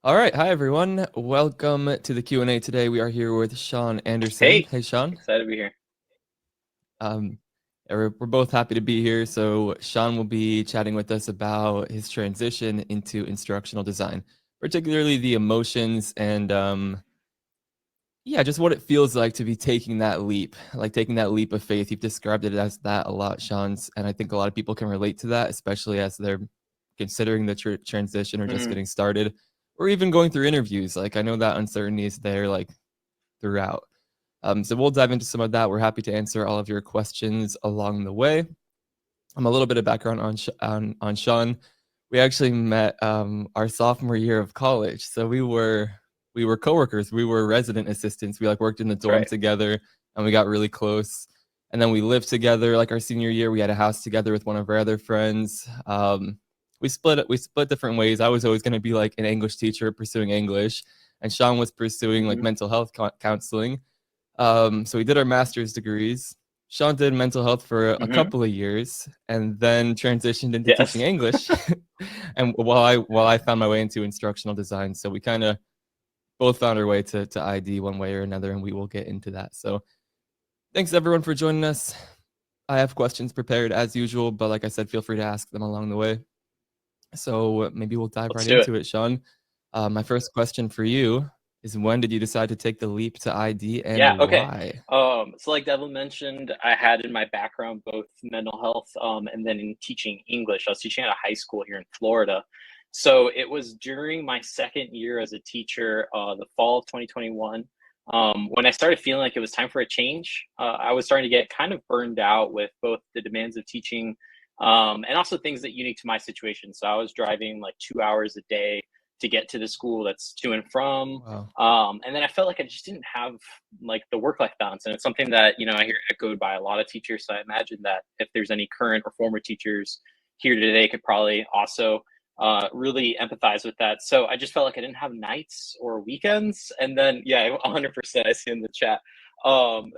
All right, hi everyone. Welcome to the Q&A today. We are here with Sean Anderson. Hey, Hey Sean. excited to be here. Um, we're both happy to be here. So Sean will be chatting with us about his transition into instructional design, particularly the emotions and yeah, just what it feels like to be taking that leap, like taking that leap of faith. You've described it as that a lot, Sean's, and I think a lot of people can relate to that, especially as they're considering the transition or just hmm getting started, or even going through interviews. Like I know that uncertainty is there, like throughout. So we'll dive into some of that. We're happy to answer all of your questions along the way. A little bit of background on on Sean. We actually met our sophomore year of college, so we were coworkers. We were resident assistants. We like worked in the That's dorm right. together, and we got really close. And then we lived together. Like our senior year, we had a house together with one of our other friends. We split different ways. I was always going to be like an English teacher pursuing English, and Sean was pursuing like hmm mental health counseling. So we did our master's degrees. Sean did mental health for a hmm couple of years and then transitioned into teaching Yes. English. And while I found my way into instructional design, so we kind of both found our way to ID one way or another, and we will get into that. So thanks everyone for joining us. I have questions prepared as usual, but like I said, feel free to ask them along the way. So maybe we'll dive Let's right do it. into it, Sean. My first question for you is, when did you decide to take the leap to ID and Yeah, okay. why? So like Devin mentioned, I had in my background both mental health and then in teaching English. I was teaching at a high school here in Florida. So it was during my second year as a teacher, the fall of 2021, when I started feeling like it was time for a change. I was starting to get kind of burned out with both the demands of teaching and also things that unique to my situation. So I was driving like 2 hours a day to get to the school that's to and from. Wow. And then I felt like I just didn't have like the work-life balance, and it's something that I hear echoed by a lot of teachers. So I imagine that if there's any current or former teachers here today, could probably also really empathize with that. So I just felt like I didn't have nights or weekends, and then yeah, 100%. I see in the chat.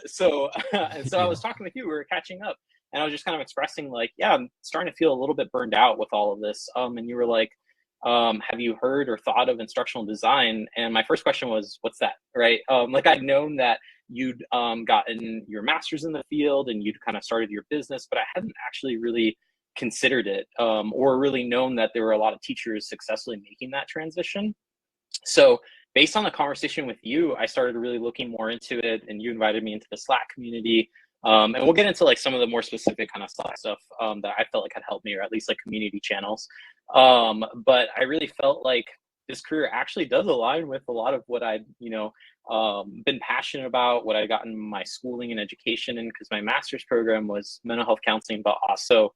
So and so I Yeah. was talking with you. We were catching up, and I was just kind of expressing like, yeah, I'm starting to feel a little bit burned out with all of this. And you were like, have you heard or thought of instructional design? And my first question was, what's that? Right. Like I'd known that you'd gotten your master's in the field and you'd kind of started your business, but I hadn't actually really considered it or really known that there were a lot of teachers successfully making that transition. So based on the conversation with you, I started really looking more into it, and you invited me into the Slack community. And we'll get into like some of the more specific kind of Slack stuff that I felt like had helped me, or at least like community channels. But I really felt like this career actually does align with a lot of what I'd, been passionate about, what I got in my schooling and education in, because my master's program was mental health counseling, but also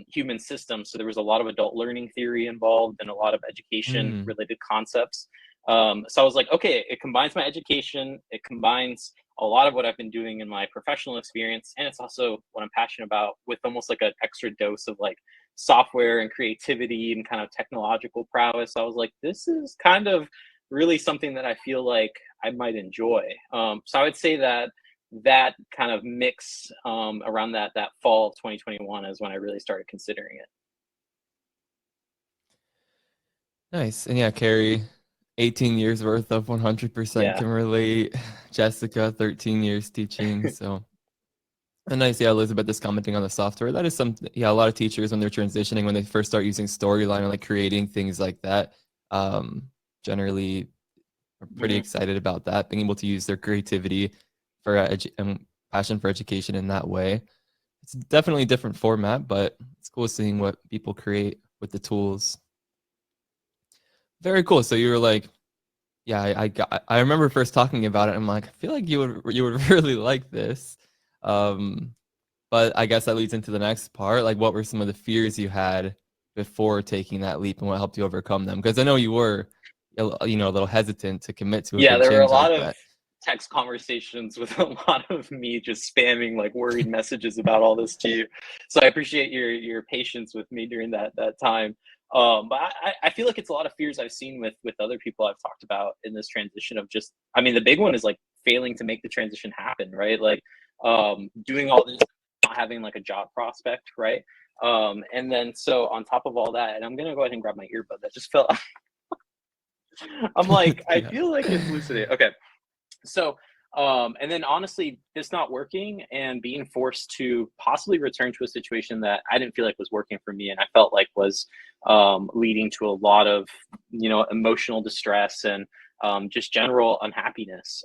human systems. So there was a lot of adult learning theory involved and a lot of education Mm. related concepts. So I was like, okay, it combines my education, it combines a lot of what I've been doing in my professional experience, and it's also what I'm passionate about with almost like an extra dose of like software and creativity and kind of technological prowess. So I was like, this is kind of really something that I feel like I might enjoy. So I would say that that kind of mix around that fall of 2021 is when I really started considering it. Nice. And yeah, Carrie, 18 years worth of 100% Yeah. can relate. Jessica, 13 years teaching. So, and nice. Yeah, Elizabeth is commenting on the software. That is something, yeah, a lot of teachers when they're transitioning, when they first start using Storyline or like creating things like that, um, generally are pretty hmm excited about that, being able to use their creativity for and passion for education in that way. It's definitely a different format, but it's cool seeing what people create with the tools. Very cool. So you were like, yeah, I remember first talking about it. I'm like, I feel like you would really like this. Um, but I guess that leads into the next part. Like, what were some of the fears you had before taking that leap, and what helped you overcome them? Because I know you were, a little hesitant to commit to a Yeah, big there were a change lot like of that. text conversations with a lot of me just spamming like worried messages about all this to you. So I appreciate your patience with me during that time. But I feel like it's a lot of fears I've seen with other people I've talked about in this transition of just, I mean, the big one is like failing to make the transition happen, right? Like doing all this, not having like a job prospect, right? And then so on top of all that, and I'm gonna go ahead and grab my earbud that just fell I'm like, I Yeah. feel like it's hallucinating. Okay. So, and then honestly, this not working and being forced to possibly return to a situation that I didn't feel like was working for me, and I felt like was leading to a lot of, emotional distress and just general unhappiness.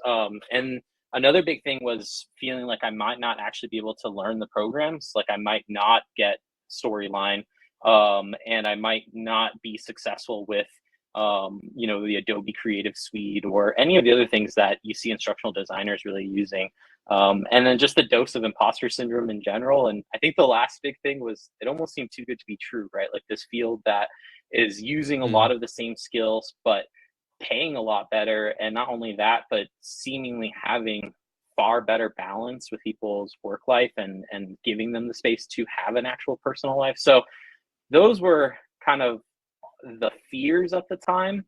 And another big thing was feeling like I might not actually be able to learn the programs, like I might not get storyline, and I might not be successful with the Adobe Creative Suite or any of the other things that you see instructional designers really using. And then just the dose of imposter syndrome in general. And I think the last big thing was it almost seemed too good to be true, right? Like this field that is using a lot Mm, of the same skills, but paying a lot better. And not only that, but seemingly having far better balance with people's work life and giving them the space to have an actual personal life. So those were kind of the fears at the time.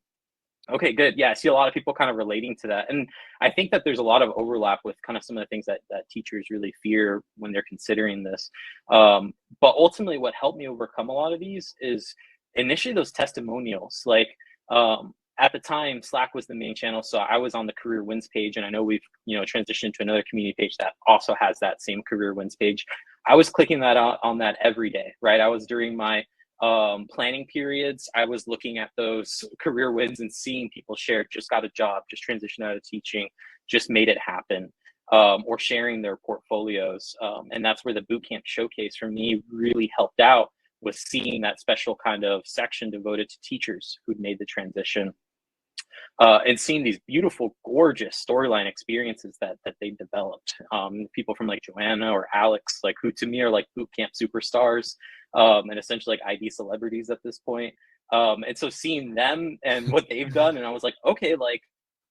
Okay, good. Yeah, I see a lot of people kind of relating to that. And I think that there's a lot of overlap with kind of some of the things that teachers really fear when they're considering this. But ultimately, what helped me overcome a lot of these is initially those testimonials. Like at the time, Slack was the main channel. So I was on the career wins page. And I know we've, transitioned to another community page that also has that same career wins page. I was clicking that on that every day, right? I was during my planning periods, I was looking at those career wins and seeing people share just got a job, just transitioned out of teaching, just made it happen, or sharing their portfolios. And that's where the bootcamp showcase for me really helped out, was seeing that special kind of section devoted to teachers who'd made the transition, and seeing these beautiful, gorgeous storyline experiences that they developed. People from like Joanna or Alex, like who to me are like boot camp superstars, and essentially like ID celebrities at this point. And so seeing them and what they've done, and I was like, okay, like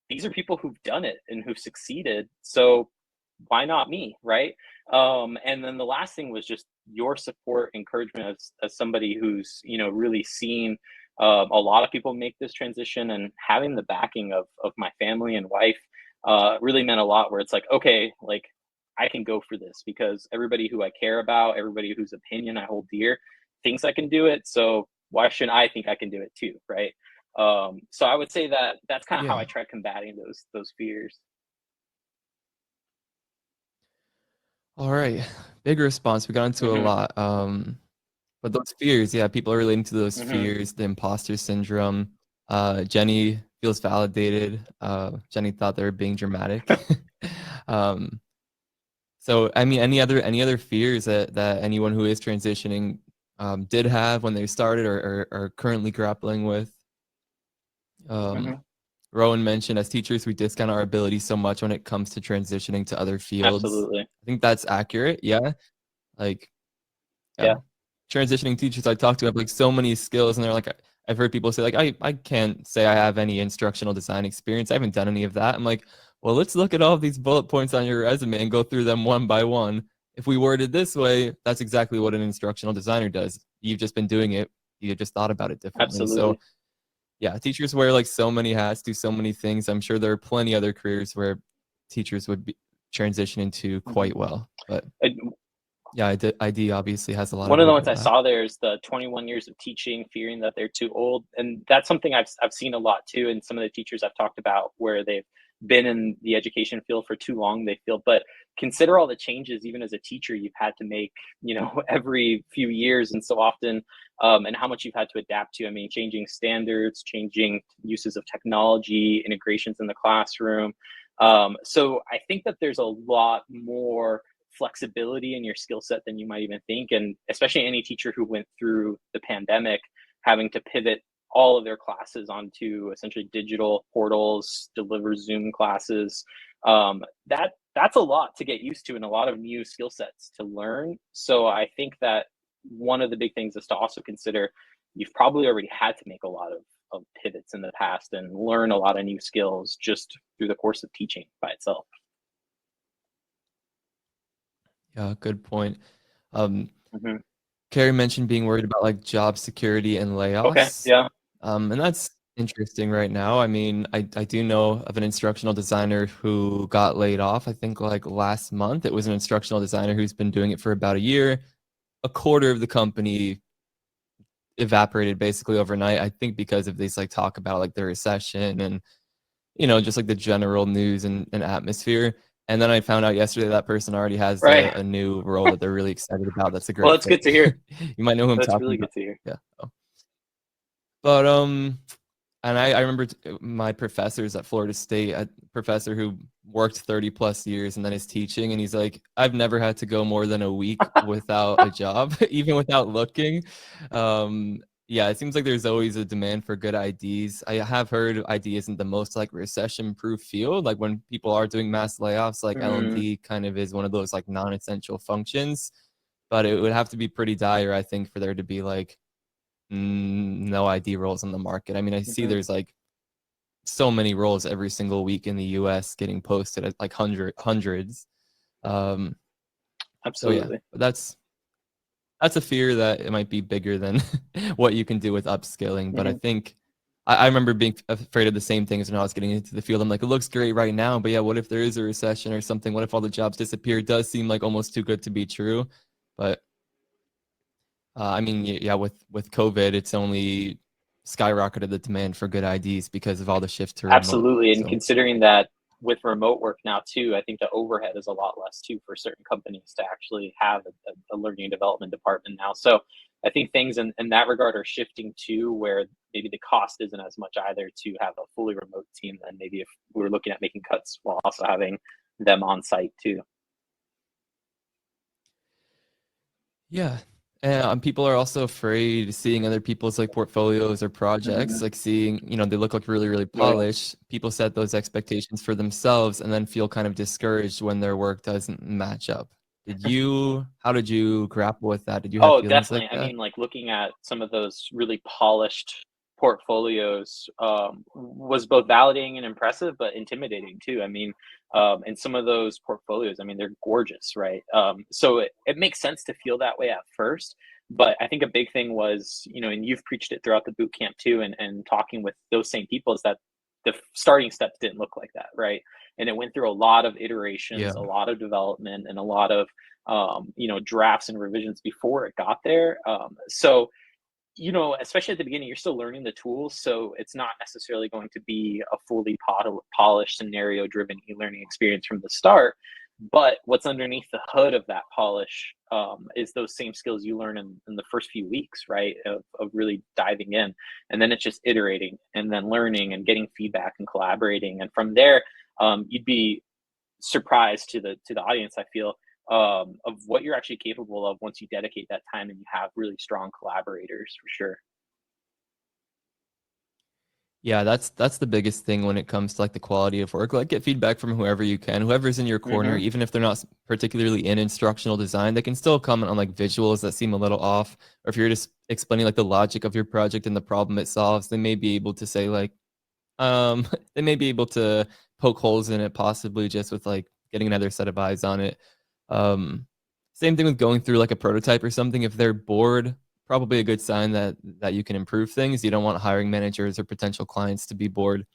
these are people who've done it and who've succeeded. So why not me, right? And then the last thing was just your support, encouragement as somebody who's really seen a lot of people make this transition, and having the backing of my family and wife really meant a lot. Where it's like, okay, like I can go for this because everybody who I care about, everybody whose opinion I hold dear, thinks I can do it. So why shouldn't I think I can do it too, right? So I would say that that's kind of how yeah. I try combating those fears. All right. Big response. We got into a Hmm. lot. But those fears, yeah, people are relating to those Hmm. fears, the imposter syndrome. Jenny feels validated. Jenny thought they were being dramatic. um, so I mean, any other fears that anyone who is transitioning did have when they started or are currently grappling with? Um, Hmm. Rowan mentioned as teachers, we discount our ability so much when it comes to transitioning to other fields. Absolutely. I think that's accurate. Yeah. Like, yeah, Yeah. transitioning teachers I talk to have like so many skills, and they're like, I've heard people say like, I can't say I have any instructional design experience. I haven't done any of that. I'm like, well, let's look at all of these bullet points on your resume and go through them one by one. If we word it this way, that's exactly what an instructional designer does. You've just been doing it. You just thought about it differently. So Absolutely. yeah, teachers wear like so many hats, do so many things. I'm sure there are plenty other careers where teachers would be transition into Hmm. quite well. But yeah, ID obviously has a lot One of of the ones I overlap. saw there is the 21 years of teaching, fearing that they're too old, and that's something I've seen a lot too. And some of the teachers I've talked about where they've been in the education field for too long, they feel. But consider all the changes, even as a teacher, you've had to make, every few years and so often, and how much you've had to adapt to. I mean, changing standards, changing uses of technology, integrations in the classroom. So I think that there's a lot more flexibility in your skill set than you might even think. And especially any teacher who went through the pandemic, having to pivot all of their classes onto essentially digital portals, deliver Zoom classes. That's a lot to get used to and a lot of new skill sets to learn. So I think that one of the big things is to also consider you've probably already had to make a lot of pivots in the past and learn a lot of new skills just through the course of teaching by itself. Yeah, good point. Um, Hmm. Carrie mentioned being worried about like job security and Okay. layoffs. Yeah. And that's interesting right now. I mean, I do know of an instructional designer who got laid off, I think like last month. It was an instructional designer who's been doing it for about a year. A quarter of the company evaporated basically overnight. I think because of these like talk about like the recession and just like the general news and atmosphere. And then I found out yesterday that person already has Right. a new role that they're really excited about. That's a Well, great that's fit. good to hear. You might know who I'm That's talking really about. good to hear. Yeah. But and I remember my professors at Florida State, a professor who worked 30 plus years and then is teaching, and he's like, I've never had to go more than a week without a job, even without looking. Yeah, it seems like there's always a demand for good IDs. I have heard IT isn't the most like recession-proof field. Like when people are doing mass layoffs, like Mm, L&D kind of is one of those like non-essential functions. But it would have to be pretty dire, I think, for there to be like no ID roles on the market. I mean, I see mhm. there's like so many roles every single week in the US getting posted at like hundreds. Um, so yeah, Absolutely. but that's a fear that it might be bigger than what you can do with upskilling. But I Hmm. think I remember being afraid of the same things when I was getting into the field. I'm like, it looks great right now, but yeah, what if there is a recession or something? What if all the jobs disappear? It does seem like almost too good to be true. But I mean, yeah, with COVID, it's only skyrocketed the demand for good IDs because of all the shift to remote. Absolutely. And So considering that with remote work now too, I think the overhead is a lot less too for certain companies to actually have a learning and development department now. So I think things in that regard are shifting too, where maybe the cost isn't as much either to have a fully remote team than maybe if we were looking at making cuts while also having them on site too. yeah, and people are also afraid of seeing other people's like portfolios or projects, Hmm. like seeing they look like really really Oh yeah. polished. People set those expectations for themselves and then feel kind of discouraged when their work doesn't match up. How did you grapple with that? Did you have Oh, feelings definitely. like I that? mean, like looking at some of those really polished portfolios was both validating and impressive, but intimidating too. I mean, and some of those portfolios, I mean, they're gorgeous, right? So it makes sense to feel that way at first. But I think a big thing was, and you've preached it throughout the boot camp too, and talking with those same people is that the starting steps didn't look like that, right? And it went through a lot of iterations, Yeah. a lot of development, and a lot of drafts and revisions before it got there. So, especially at the beginning, you're still learning the tools. So it's not necessarily going to be a fully polished scenario driven e-learning experience from the start. But what's underneath the hood of that polish is those same skills you learn in the first few weeks, right? Of really diving in. And then it's just iterating and then learning and getting feedback and collaborating. And from there, you'd be surprise to the audience, I feel, of what you're actually capable of once you dedicate that time and you have really strong collaborators for sure. Yeah, that's the biggest thing when it comes to like the quality of work. Like get feedback from whoever you can, whoever's in your corner, Hmm. even if they're not particularly in instructional design, they can still comment on like visuals that seem a little off. Or if you're just explaining like the logic of your project and the problem it solves, they may be able to say like, they may be able to poke holes in it, possibly just with like getting another set of eyes on it. Um, Same thing with going through like a prototype or something. If they're bored, probably a good sign that you can improve things. You don't want hiring managers or potential clients to be bored.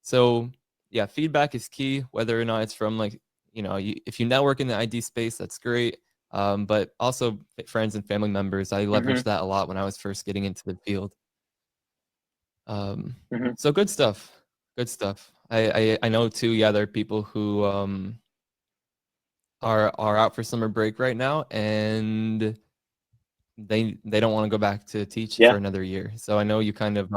So yeah, feedback is key. Whether or not it's from like if you network in the ID space, that's great. But also friends and family members. I leveraged Hmm. that a lot when I was first getting into the field. Um, Hmm. so good stuff. Good stuff. I know too. Yeah, there are people who are out for summer break right now, and they don't want to go back to teach Yeah. for another year. So I know you kind of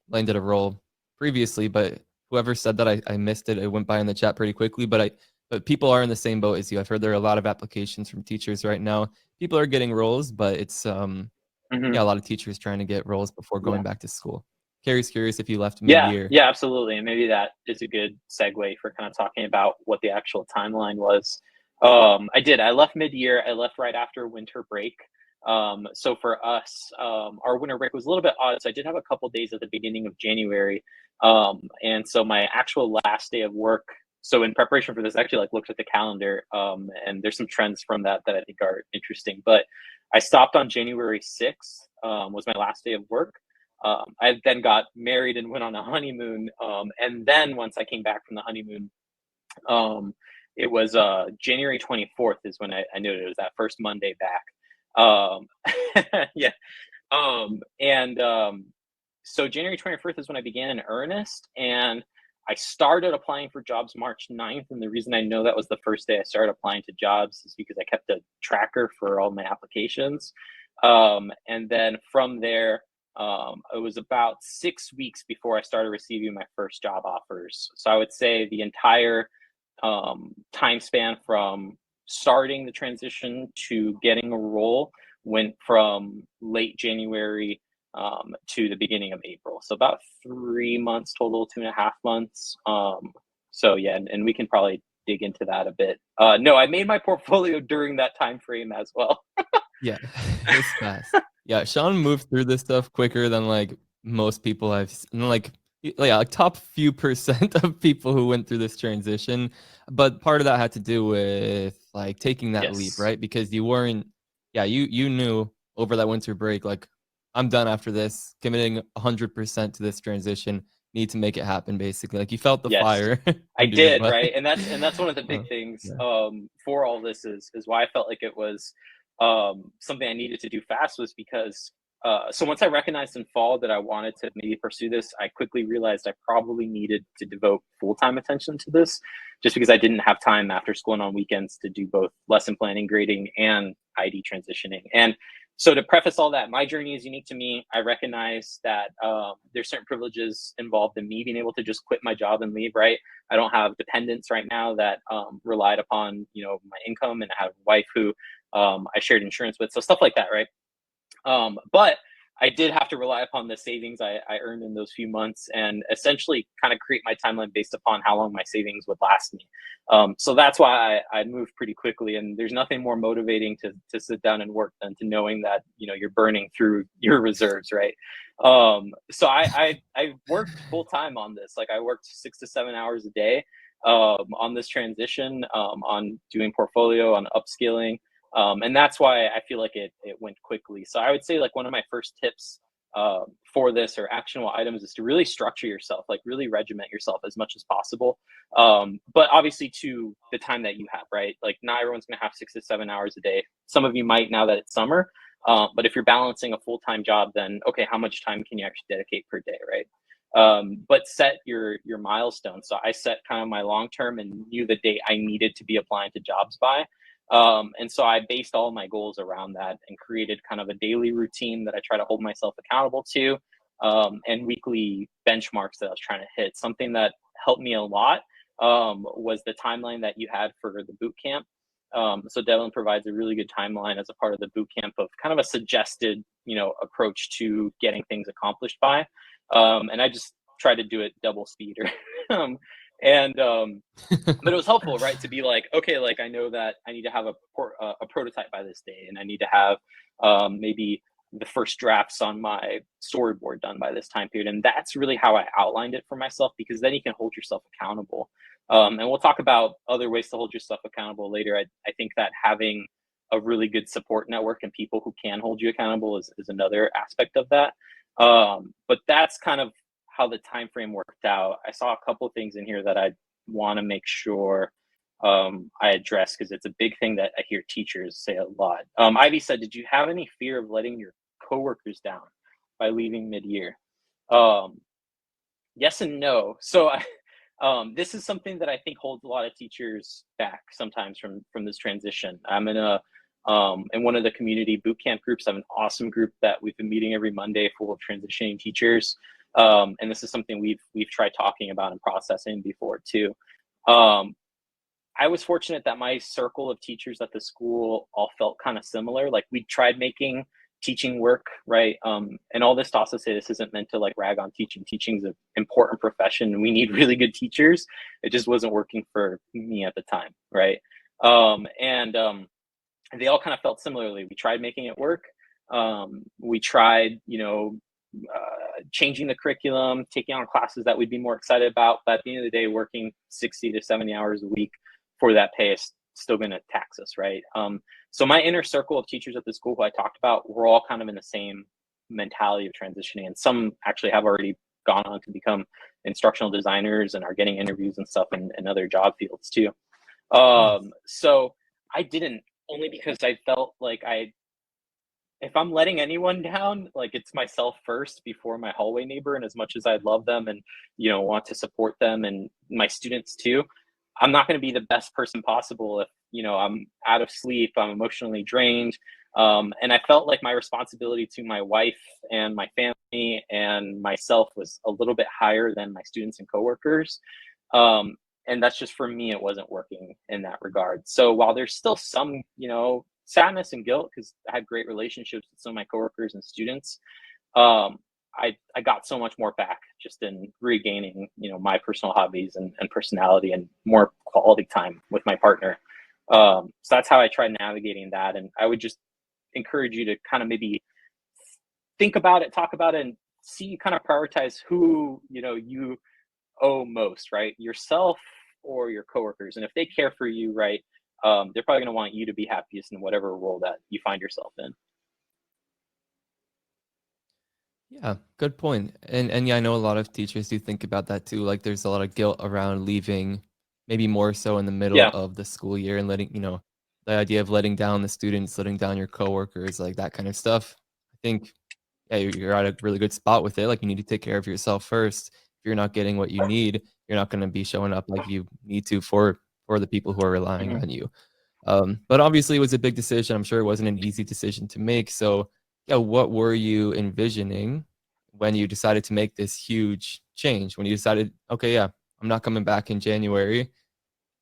landed a role previously, but whoever said that I missed it. It went by in the chat pretty quickly, but people are in the same boat as you. I've heard there are a lot of applications from teachers right now. People are getting roles, but it's Hmm. yeah, a lot of teachers trying to get roles before Yeah. going back to school. Carrie's curious if you left Yeah, mid-year. yeah, absolutely. And maybe that is a good segue for kind of talking about what the actual timeline was. I did. I left mid-year. I left right after winter break. So for us, our winter break was a little bit odd. So I did have a couple days at the beginning of January. And so my actual last day of work. So in preparation for this, I actually like looked at the calendar. And there's some trends from that I think are interesting. But I stopped on January 6th, was my last day of work. I then got married and went on a honeymoon. And then once I came back from the honeymoon, um, it was January 24th is when I knew it. It was that first Monday back. Um, yeah. And So January 24th is when I began in earnest, and I started applying for jobs March 9th. And the reason I know that was the first day I started applying to jobs is because I kept a tracker for all my applications. And then from there, it was about 6 weeks before I started receiving my first job offers. So I would say the entire time span from starting the transition to getting a role went from late January to the beginning of April. So about 3 months total, 2.5 months. So yeah, and we can probably dig into that a bit. No, I made my portfolio during that time frame as well. Yeah, it's fast. Yeah, Sean moved through this stuff quicker than like most people like yeah, like top few percent of people who went through this transition. But part of that had to do with like taking that leap, Yes. right? Because you weren't, yeah, you knew over that winter break, like I'm done after this, committing 100% to this transition, need to make it happen, basically. Like you felt the Yes, fire I under your did, butt. right? And that's one of the big Uh, things yeah. for all this is why I felt like it was something I needed to do fast was because so once I recognized in fall that I wanted to maybe pursue this, I quickly realized I probably needed to devote full-time attention to this just because I didn't have time after school and on weekends to do both lesson planning, grading, and ID transitioning. And so to preface all that, my journey is unique to me. I recognize that there's certain privileges involved in me being able to just quit my job and leave, right? I don't have dependents right now that relied upon, my income, and I have a wife who I shared insurance with. So stuff like that, right? But I did have to rely upon the savings I earned in those few months and essentially kind of create my timeline based upon how long my savings would last me. So that's why I moved pretty quickly. And there's nothing more motivating to sit down and work than to knowing that, you're burning through your reserves, right? So I worked full time on this. Like I worked 6 to 7 hours a day on this transition, on doing portfolio, on upskilling, and that's why I feel like it went quickly. So I would say like one of my first tips for this or actionable items is to really structure yourself, like really regiment yourself as much as possible. But obviously to the time that you have, right? Like not everyone's going to have 6 to 7 hours a day. Some of you might now that it's summer. But if you're balancing a full-time job, then okay, how much time can you actually dedicate per day, right? But set your milestones. So I set kind of my long term and knew the date I needed to be applying to jobs by. And so I based all my goals around that and created kind of a daily routine that I try to hold myself accountable to, and weekly benchmarks that I was trying to hit. Something that helped me a lot was the timeline that you had for the boot camp. So Devlin provides a really good timeline as a part of the boot camp of kind of a suggested, approach to getting things accomplished by. And I just try to do it double speed or, and but it was helpful, right? To be like, okay, like I know that I need to have a prototype by this day, and I need to have maybe the first drafts on my storyboard done by this time period. And that's really how I outlined it for myself, because then you can hold yourself accountable. And we'll talk about other ways to hold yourself accountable later. I think that having a really good support network and people who can hold you accountable is another aspect of that. But that's kind of how the time frame worked out. I saw a couple of things in here that I want to make sure I address because it's a big thing that I hear teachers say a lot. Ivy said, "Did you have any fear of letting your coworkers down by leaving mid-year?" Um, yes and no. So this is something that I think holds a lot of teachers back sometimes from this transition. I'm in one of the community boot camp groups. I have an awesome group that we've been meeting every Monday full of transitioning teachers. And this is something we've tried talking about and processing before too. I was fortunate that my circle of teachers at the school all felt kind of similar. Like we tried making teaching work, right? And all this to also say this isn't meant to like rag on teaching. Teaching's an important profession and we need really good teachers. It just wasn't working for me at the time, right? And they all kind of felt similarly. We tried making it work. We tried, changing the curriculum, taking on classes that we'd be more excited about. But at the end of the day, working 60 to 70 hours a week for that pay is still going to tax us, right? So my inner circle of teachers at the school who I talked about, we're all kind of in the same mentality of transitioning. And some actually have already gone on to become instructional designers and are getting interviews and stuff in other job fields too. Nice. So I didn't, only because I felt like I if I'm letting anyone down, like it's myself first before my hallway neighbor. And as much as I love them and, want to support them and my students too, I'm not going to be the best person possible if, I'm out of sleep, I'm emotionally drained. And I felt like my responsibility to my wife and my family and myself was a little bit higher than my students and coworkers. And that's just for me, it wasn't working in that regard. So while there's still some, sadness and guilt because I had great relationships with some of my coworkers and students, um, I got so much more back just in regaining, my personal hobbies and personality and more quality time with my partner. So that's how I tried navigating that. And I would just encourage you to kind of maybe think about it, talk about it, and see, kind of prioritize who, you owe most, right? Yourself or your coworkers. And if they care for you, right, they're probably going to want you to be happiest in whatever role that you find yourself in. Yeah, good point. And yeah, I know a lot of teachers do think about that too. Like there's a lot of guilt around leaving, maybe more so in the middle Yeah. of the school year and letting, the idea of letting down the students, letting down your coworkers, like that kind of stuff. I think yeah, you're at a really good spot with it. Like you need to take care of yourself first. If you're not getting what you need, you're not going to be showing up like you need to for the people who are relying Hmm. on you. But obviously, it was a big decision. I'm sure it wasn't an easy decision to make. So, yeah, what were you envisioning when you decided to make this huge change? When you decided, okay, yeah, I'm not coming back in January.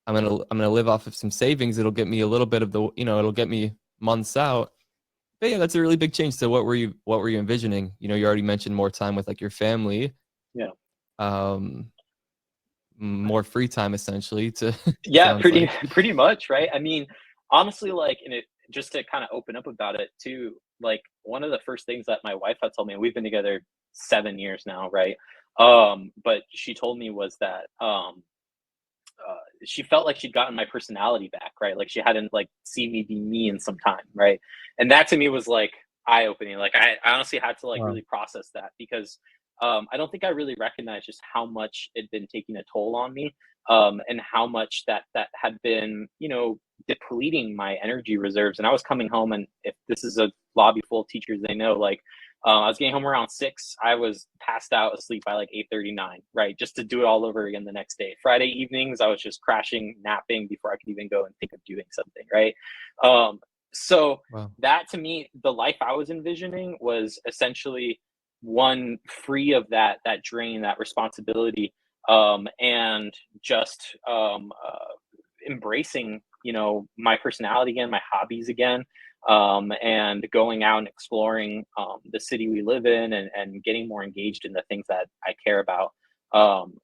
I'm gonna live off of some savings. It'll get me a little bit of the, it'll get me months out. But yeah, that's a really big change. So, what were you envisioning? You already mentioned more time with like your family, Yeah. um, more free time essentially. To Yeah, sounds pretty like. pretty much, right? I mean, honestly, like, and it just to kind of open up about it too, like one of the first things that my wife had told me, and we've been together 7 years now, right? But she told me was that she felt like she'd gotten my personality back, right? Like she hadn't like seen me be me in some time, right? And that to me was like eye opening. Like I honestly had to like Wow. really process that because I don't think I really recognized just how much it'd been taking a toll on me, and how much that had been, depleting my energy reserves. And I was coming home, and if this is a lobby full of teachers, they know like I was getting home around 6. I was passed out asleep by like 8:39, right? Just to do it all over again the next day. Friday evenings, I was just crashing, napping before I could even go and think of doing something, right? So Wow. that to me, the life I was envisioning was essentially one free of that drain, that responsibility, and just embracing, my personality again, my hobbies again, and going out and exploring the city we live in, and getting more engaged in the things that I care about.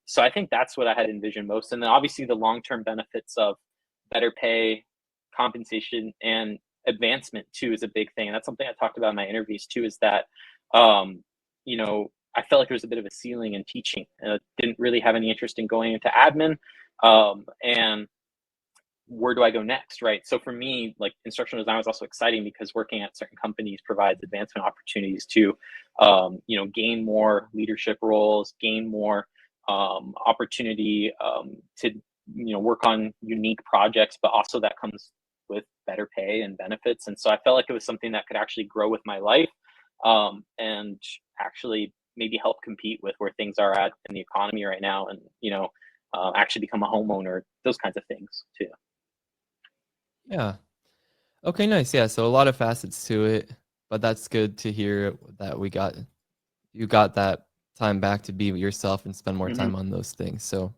So I think that's what I had envisioned most. And then obviously the long term benefits of better pay, compensation, and advancement too is a big thing. And that's something I talked about in my interviews too, is that, um, I felt like there was a bit of a ceiling in teaching. And I didn't really have any interest in going into admin. And where do I go next, right? So for me, like instructional design was also exciting because working at certain companies provides advancement opportunities to, gain more leadership roles, gain more opportunity to, work on unique projects, but also that comes with better pay and benefits. And so I felt like it was something that could actually grow with my life, and actually maybe help compete with where things are at in the economy right now, and actually become a homeowner, those kinds of things too. Yeah. Okay, nice. Yeah, so a lot of facets to it, but that's good to hear that you got that time back to be with yourself and spend more Hmm. time on those things. So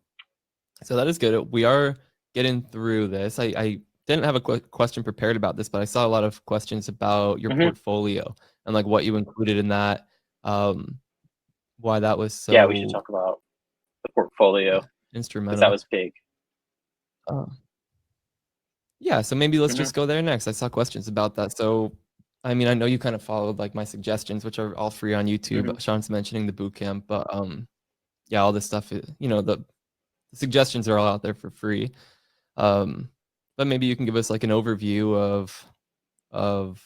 that is good. We are getting through this. I didn't have a question prepared about this, but I saw a lot of questions about your Hmm. portfolio and like what you included in that, um, why that was Yeah, we should so talk about the portfolio yeah, because that instrumental. was big. Uh, Yeah, so maybe let's Hmm. just go there next. I saw questions about that. So, I mean, I know you kind of followed like my suggestions, which are all free on YouTube. Hmm. Sean's mentioning the boot camp, but yeah, all this stuff, the suggestions are all out there for free. Um, but maybe you can give us like an overview of the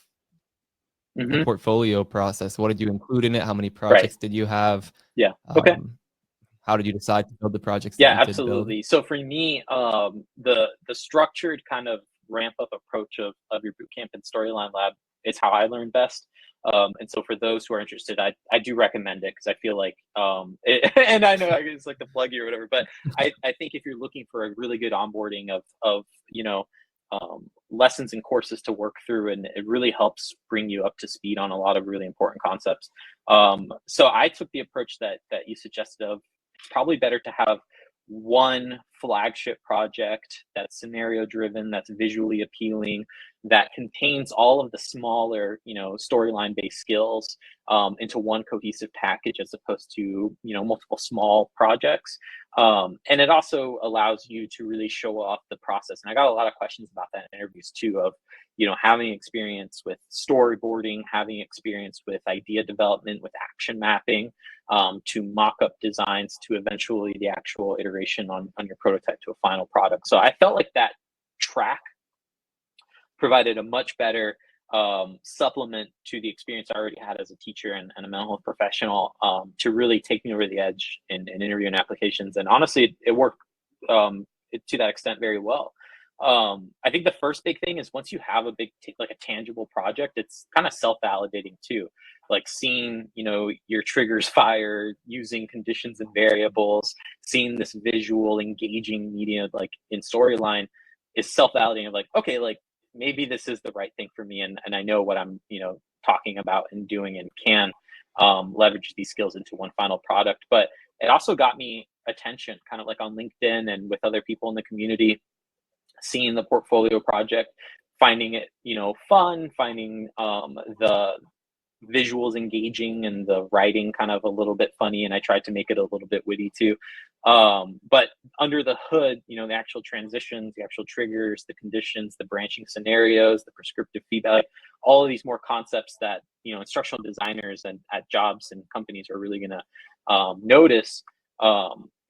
Hmm. portfolio process. What did you include in it? How many Right. projects did you have? Yeah. Okay. Um, how did you decide to build the projects that Yeah, you did build? absolutely. So for me, the structured kind of ramp up approach of your bootcamp and storyline lab it's how I learn best. And so for those who are interested, I do recommend it because I feel like, and I know it's like the plug or whatever, but I think if you're looking for a really good onboarding of lessons and courses to work through, and it really helps bring you up to speed on a lot of really important concepts. So I took the approach that you suggested of it's probably better to have one flagship project that's scenario driven, that's visually appealing, that contains all of the smaller, storyline based skills into one cohesive package as opposed to, multiple small projects. And it also allows you to really show off the process. And I got a lot of questions about that in interviews too, of, having experience with storyboarding, having experience with idea development, with action mapping, to mock-up designs, to eventually the actual iteration on your prototype to a final product. So I felt like that track provided a much better supplement to the experience I already had as a teacher and a mental health professional, to really take me over the edge in interviewing applications. And honestly, it worked to that extent very well. I think the first big thing is once you have a like a tangible project, it's kind of self-validating too. Like seeing, your triggers fire, using conditions and variables, seeing this visual engaging media like in storyline is self-validating of like, okay, like maybe this is the right thing for me. And I know what I'm, talking about and doing, and can leverage these skills into one final product. But it also got me attention kind of like on LinkedIn and with other people in the community, seeing the portfolio project, finding it, fun, finding the visuals engaging and the writing kind of a little bit funny. And I tried to make it a little bit witty too. But under the hood, the actual transitions, the actual triggers, the conditions, the branching scenarios, the prescriptive feedback, all of these more concepts that, instructional designers and at jobs and companies are really going to notice,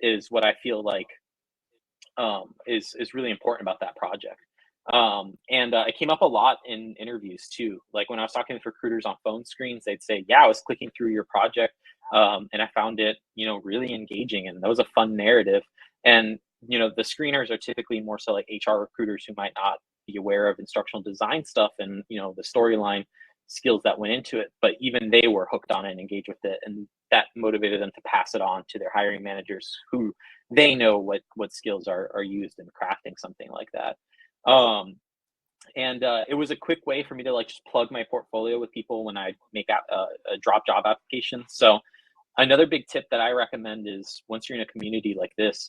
is what I feel like is really important about that project. And it came up a lot in interviews too. Like when I was talking with recruiters on phone screens, they'd say, yeah, I was clicking through your project, and I found it, really engaging, and that was a fun narrative. And, the screeners are typically more so like HR recruiters who might not be aware of instructional design stuff and, the storyline skills that went into it, but even they were hooked on it and engaged with it. And that motivated them to pass it on to their hiring managers who they know what skills are used in crafting something like that. And it was a quick way for me to like just plug my portfolio with people when I make a drop job application. So another big tip that I recommend is once you're in a community like this,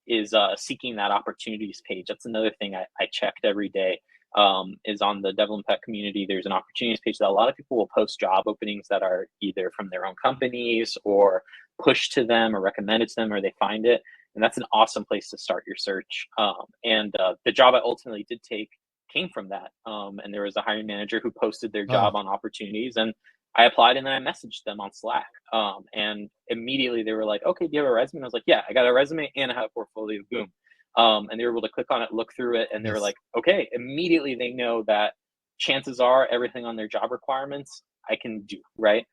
is seeking that opportunities page. That's another thing I checked every day. Is on the Devil and Pet community. There's an opportunities page that a lot of people will post job openings that are either from their own companies or pushed to them or recommended to them, or they find it. And that's an awesome place to start your search. And the job I ultimately did take came from that. And there was a hiring manager who posted their job on opportunities, and I applied, and then I messaged them on Slack. And immediately they were like, okay, do you have a resume? And I was like, yeah, I got a resume and I have a portfolio. Boom. And they were able to click on it, look through it, and they were like, okay, immediately they know that chances are everything on their job requirements I can do, right?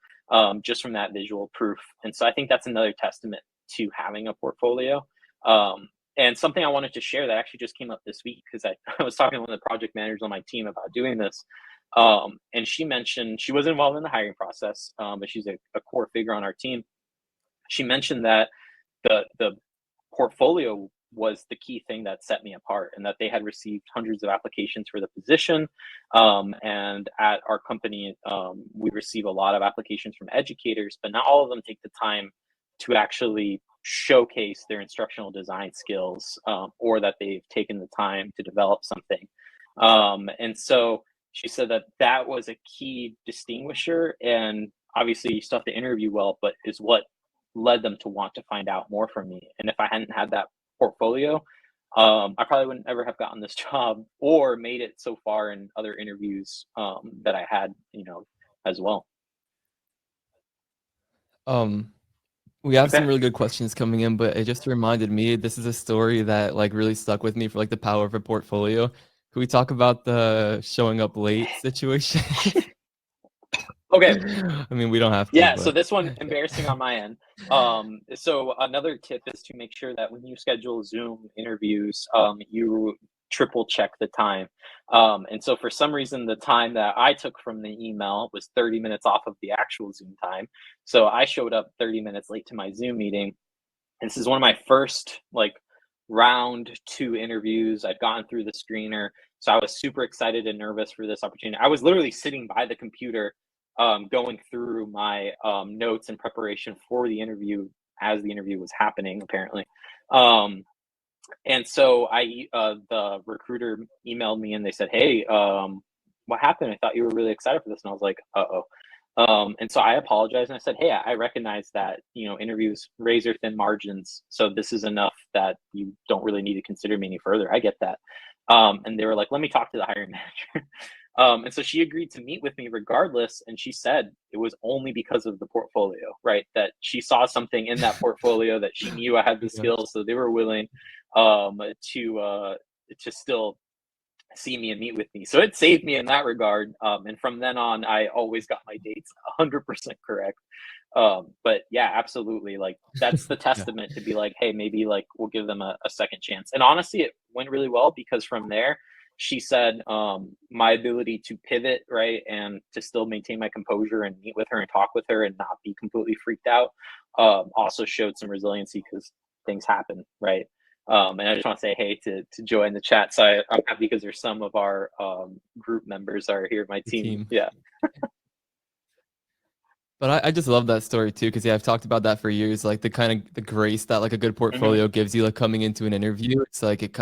Just from that visual proof. And so I think that's another testament to having a portfolio. And something I wanted to share that actually just came up this week, because I was talking to one of the project managers on my team about doing this. And she mentioned she was involved in the hiring process, but she's a core figure on our team. She mentioned that the portfolio was the key thing that set me apart, and that they had received hundreds of applications for the position. And at our company, we receive a lot of applications from educators, but not all of them take the time to actually showcase their instructional design skills, or that they've taken the time to develop something. And so she said that was a key distinguisher, and obviously you still have to interview well, but is what led them to want to find out more from me. And if I hadn't had that portfolio, I probably wouldn't ever have gotten this job or made it so far in other interviews that I had, as well. We have some really good questions coming in, but it just reminded me, this is a story that like really stuck with me for like the power of a portfolio. Can we talk about the showing up late situation? Okay. I mean, we don't have to. Yeah, But so this one embarrassing on my end. So another tip is to make sure that when you schedule Zoom interviews, you triple check the time. And so for some reason, the time that I took from the email was 30 minutes off of the actual Zoom time. So I showed up 30 minutes late to my Zoom meeting. And this is one of my first like round two interviews. I'd gotten through the screener. So I was super excited and nervous for this opportunity. I was literally sitting by the computer, going through my notes in preparation for the interview as the interview was happening, apparently. Um, and so the recruiter emailed me and they said, "Hey, what happened? I thought you were really excited for this." And I was like, "Uh oh." And so I apologized and I said, "Hey, I recognize that, interviews razor thin margins. So this is enough that you don't really need to consider me any further. I get that." And they were like, "Let me talk to the hiring manager." And so she agreed to meet with me regardless. And she said it was only because of the portfolio, right? That she saw something in that portfolio that she knew I had the Yeah. skills. So they were willing um, to still see me and meet with me. So it saved me in that regard. And from then on, I always got my dates 100% correct. But yeah, absolutely. Like that's the Yeah. testament to be like, hey, maybe like we'll give them a second chance. And honestly, it went really well because from there, she said my ability to pivot, right, and to still maintain my composure and meet with her and talk with her and not be completely freaked out, also showed some resiliency because things happen, right? And I just want to say hey to Joy in the chat. So I'm happy because there's some of our group members are here, my The team. team. Yeah. But I just love that story too, because yeah, I've talked about that for years. Like the grace that like a good Hmm. portfolio gives you, like coming into an interview. It's like it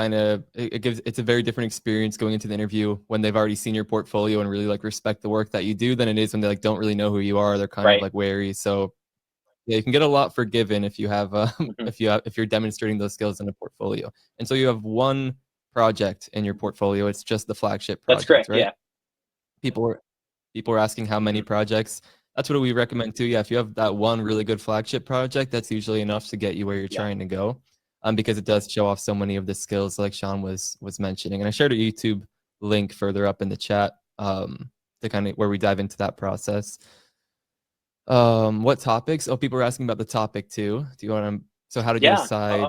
gives it's a very different experience going into the interview when they've already seen your portfolio and really like respect the work that you do than it is when they like don't really know who you are. They're kind of Right. like wary. So yeah, you can get a lot forgiven if you have Hmm. if you're demonstrating those skills in a portfolio. And so you have one project in your portfolio. It's just the flagship That's project, correct. right? Yeah. People were people were asking how many Hmm. projects. That's what we recommend too. Yeah, if you have that one really good flagship project, that's usually enough to get you where you're Yeah. trying to go. Because it does show off so many of the skills like Sean was mentioning. And I shared a YouTube link further up in the chat, to kind of where we dive into that process. What topics? Oh, people are asking about the topic too. Do you want to? So, how did you Yeah. decide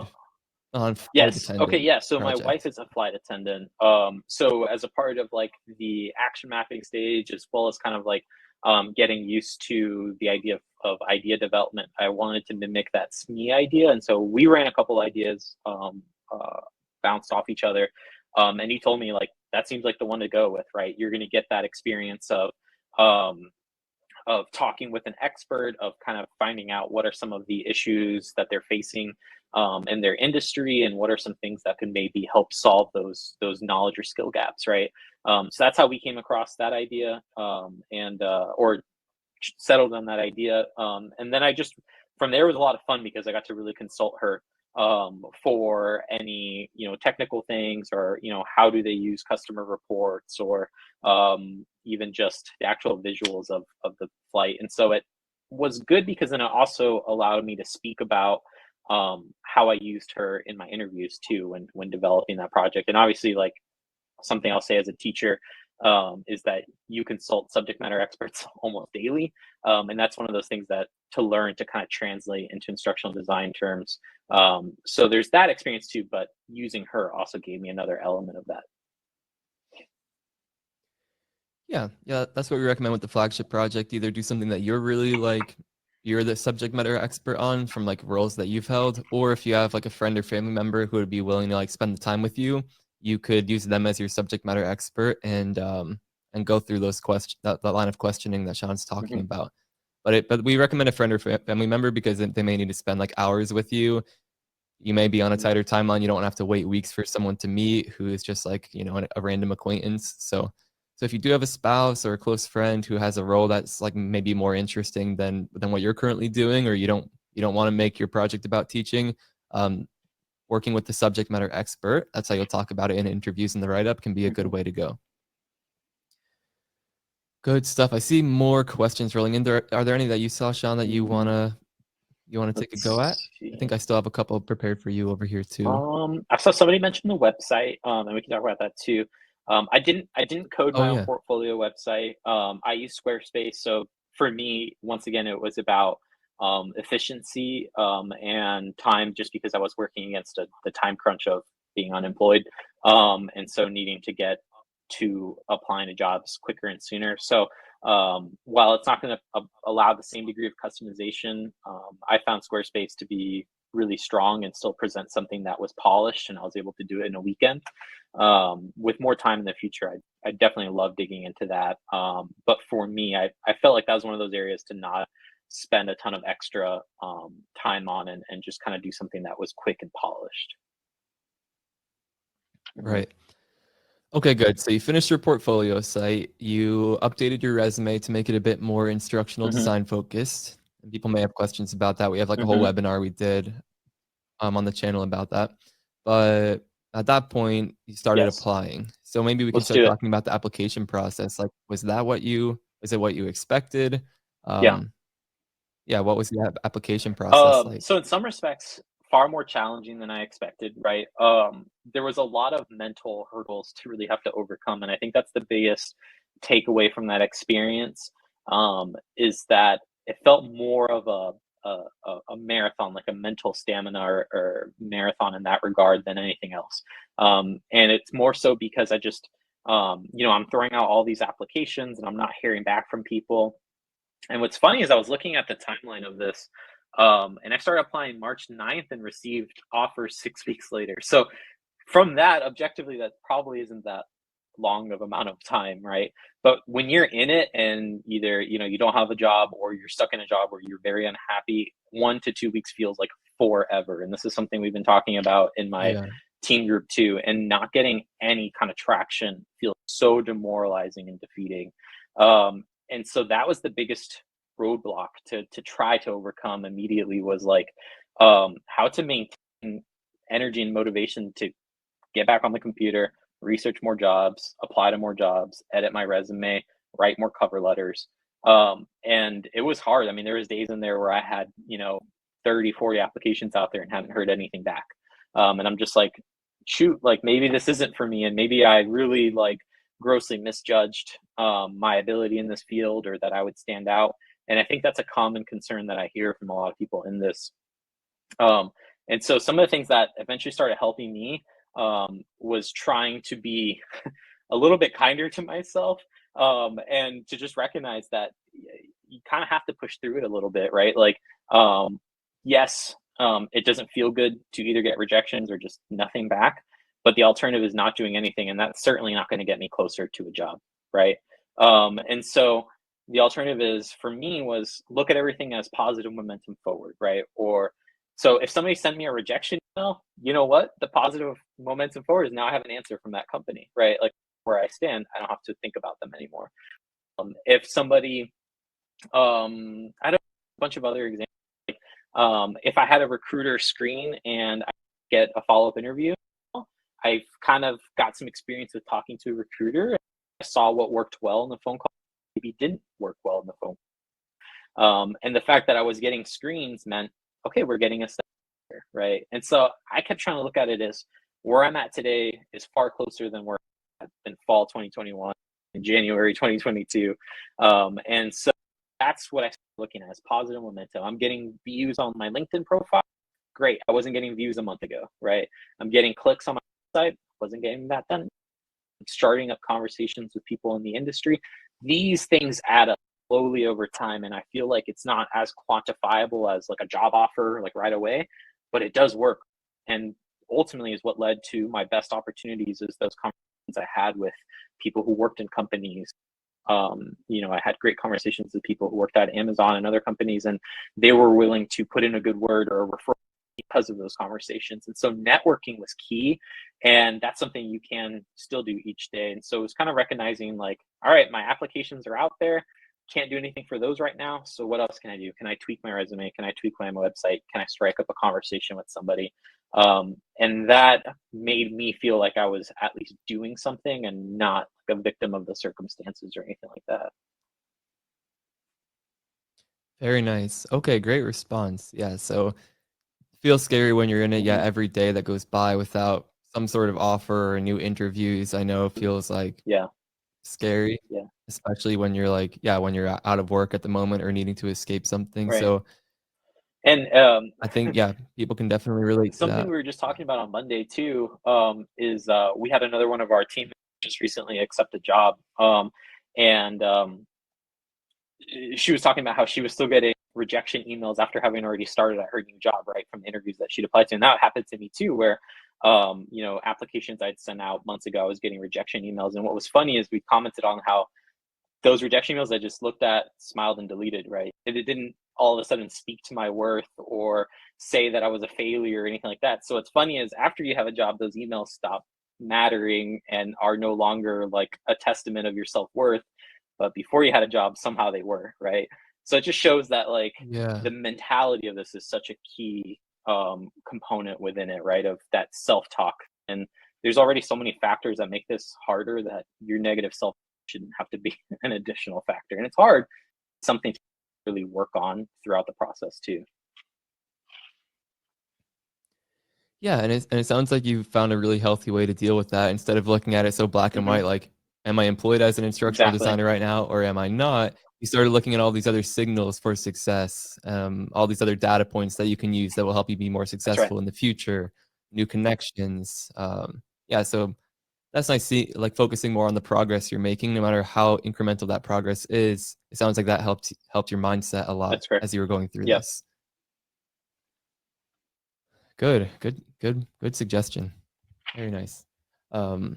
on flight Yes. Okay. attendant Yeah. So my wife project? is a flight attendant. So as a part of like the action mapping stage, as well as kind of like getting used to the idea of idea development, I wanted to mimic that SME idea, and so we ran a couple ideas, bounced off each other, and he told me like that seems like the one to go with, right? You're going to get that experience um, of talking with an expert, of kind of finding out what are some of the issues that they're facing in their industry, and what are some things that could maybe help solve those knowledge or skill gaps, right? So that's how we came across that idea, and or settled on that idea. And then I just from there was a lot of fun because I got to really consult her for any technical things, or how do they use customer reports, or even just the actual visuals of the flight. And so it was good because then it also allowed me to speak about how I used her in my interviews too when developing that project. And obviously, like something I'll say as a teacher is that you consult subject matter experts almost daily. And that's one of those things that to learn to kind of translate into instructional design terms. So there's that experience too, but using her also gave me another element of that. Yeah, yeah, that's what we recommend with the flagship project. Either do something that you're really like, you're the subject matter expert on from like roles that you've held, or if you have like a friend or family member who would be willing to like spend the time with you, you could use them as your subject matter expert and go through those that line of questioning that Sean's talking Hmm. about. But we recommend a friend or family member because they may need to spend like hours with you. You may be on a Hmm. tighter timeline. You don't have to wait weeks for someone to meet who is just like, a random acquaintance. So if you do have a spouse or a close friend who has a role that's like maybe more interesting than what you're currently doing, or you don't want to make your project about teaching, um, working with the subject matter expert, that's how you'll talk about it in interviews and the write-up, can be a good Hmm. way to go. Good stuff. I see more questions rolling in there. Are there any that you saw, Sean, that you wanna take a go at? Let's I see. think I still have a couple prepared for you over here too. I saw somebody mention the website, and we can talk about that too. I didn't code Oh my own yeah. portfolio website. I use Squarespace, so for me, once again, it was about efficiency and time, just because I was working against the time crunch of being unemployed. And so needing to get to applying to jobs quicker and sooner. So while it's not going to allow the same degree of customization, I found Squarespace to be really strong and still present something that was polished, and I was able to do it in a weekend. With more time in the future, I definitely love digging into that. But for me, I felt like that was one of those areas to not spend a ton of extra time on, and just kind of do something that was quick and polished. Mhm. Right. Okay, good. So you finished your portfolio site. You updated your resume to make it a bit more instructional Mhm. design focused. And people may have questions about that. We have like a whole Mhm. webinar we did on the channel about that. But at that point, you started Yes. applying. So maybe we can Let's start do it. talking about the application process. Like, was it what you expected? Yeah. Um, yeah, what was the application process like? So in some respects, far more challenging than I expected, right? There was a lot of mental hurdles to really have to overcome, and I think that's the biggest takeaway from that experience. Is that it felt more of a marathon, like a mental stamina or marathon in that regard than anything else. And it's more so because I just, I'm throwing out all these applications and I'm not hearing back from people. And what's funny is I was looking at the timeline of this, and I started applying March 9th and received offers 6 weeks later. So from that, objectively, that probably isn't that long of amount of time, right? But when you're in it and either, you don't have a job or you're stuck in a job where you're very unhappy, 1 to 2 weeks feels like forever. And this is something we've been talking about in my Yeah. team group too. And not getting any kind of traction feels so demoralizing and defeating. And so that was the biggest roadblock to try to overcome immediately, was like how to maintain energy and motivation to get back on the computer, research more jobs, apply to more jobs, edit my resume, write more cover letters. And it was hard. I mean, there was days in there where I had, 30, 40 applications out there and haven't heard anything back. And I'm just like, shoot, like maybe this isn't for me. And maybe I really like grossly misjudged my ability in this field, or that I would stand out. And I think that's a common concern that I hear from a lot of people in this. Um, and so some of the things that eventually started helping me was trying to be a little bit kinder to myself, and to just recognize that you kind of have to push through it a little bit, right? Like, yes, it doesn't feel good to either get rejections or just nothing back, but the alternative is not doing anything, and that's certainly not going to get me closer to a job, right? And so the alternative is for me was look at everything as positive momentum forward, right? Or so if somebody sent me a rejection email, you know what? The positive momentum forward is now I have an answer from that company, right? Like where I stand, I don't have to think about them anymore. If somebody, I don't a bunch of other examples. If I had a recruiter screen and I get a follow up interview, I've kind of got some experience with talking to a recruiter. I saw what worked well in the phone call, maybe didn't work well in the phone. And the fact that I was getting screens meant, okay, we're getting a second, right? And so I kept trying to look at it as where I'm at today is far closer than where I had in fall 2021 and January 2022. And so that's what I started looking at as positive momentum. I'm getting views on my LinkedIn profile. Great. I wasn't getting views a month ago, right? I'm getting clicks on my website. Wasn't getting that done. Starting up conversations with people in the industry. These things add up slowly over time, and I feel like it's not as quantifiable as like a job offer like right away, but it does work. And ultimately is what led to my best opportunities, is those conversations I had with people who worked in companies. I had great conversations with people who worked at Amazon and other companies, and they were willing to put in a good word or a referral because of those conversations. And so networking was key. And that's something you can still do each day. And so it's kind of recognizing like, all right, my applications are out there. Can't do anything for those right now. So what else can I do? Can I tweak my resume? Can I tweak my website? Can I strike up a conversation with somebody? And that made me feel like I was at least doing something and not a victim of the circumstances or anything like that. Very nice. Okay, great response. Yeah, so feels scary when you're in it. Yeah, Mm-hmm. every day that goes by without some sort of offer or new interviews, I know feels like Yeah. scary, Yeah. especially when you're like, yeah, when you're out of work at the moment or needing to escape something. Right. So And I think, yeah, people can definitely relate to something that. we were just talking about on Monday too, is we had another one of our team just recently accept a job, and she was talking about how she was still getting rejection emails after having already started at her new job, right, from the interviews that she'd applied to. And that happened to me too, where applications I'd sent out months ago, I was getting rejection emails. And what was funny is we commented on how those rejection emails I just looked at, smiled, and deleted, right? It didn't all of a sudden speak to my worth or say that I was a failure or anything like that. So what's funny is after you have a job, those emails stop mattering and are no longer like a testament of your self-worth. But before you had a job, somehow they were, right? So it just shows that like Yeah. the mentality of this is such a key component within it, right? Of that self-talk. And there's already so many factors that make this harder that your negative self shouldn't have to be an additional factor. And it's hard, something to really work on throughout the process too. Yeah, and it sounds like you found a really healthy way to deal with that instead of looking at it so black and Hmm. white, like, am I employed as an instructional Exactly. designer right now or am I not? You started looking at all these other signals for success, all these other data points that you can use that will help you be more That's right. successful in the future, new connections. Yeah, so that's nice. See, like focusing more on the progress you're making, no matter how incremental that progress is. It sounds like that helped your mindset a lot That's correct. as you were going through Yep. this. Good suggestion. Very nice. Um,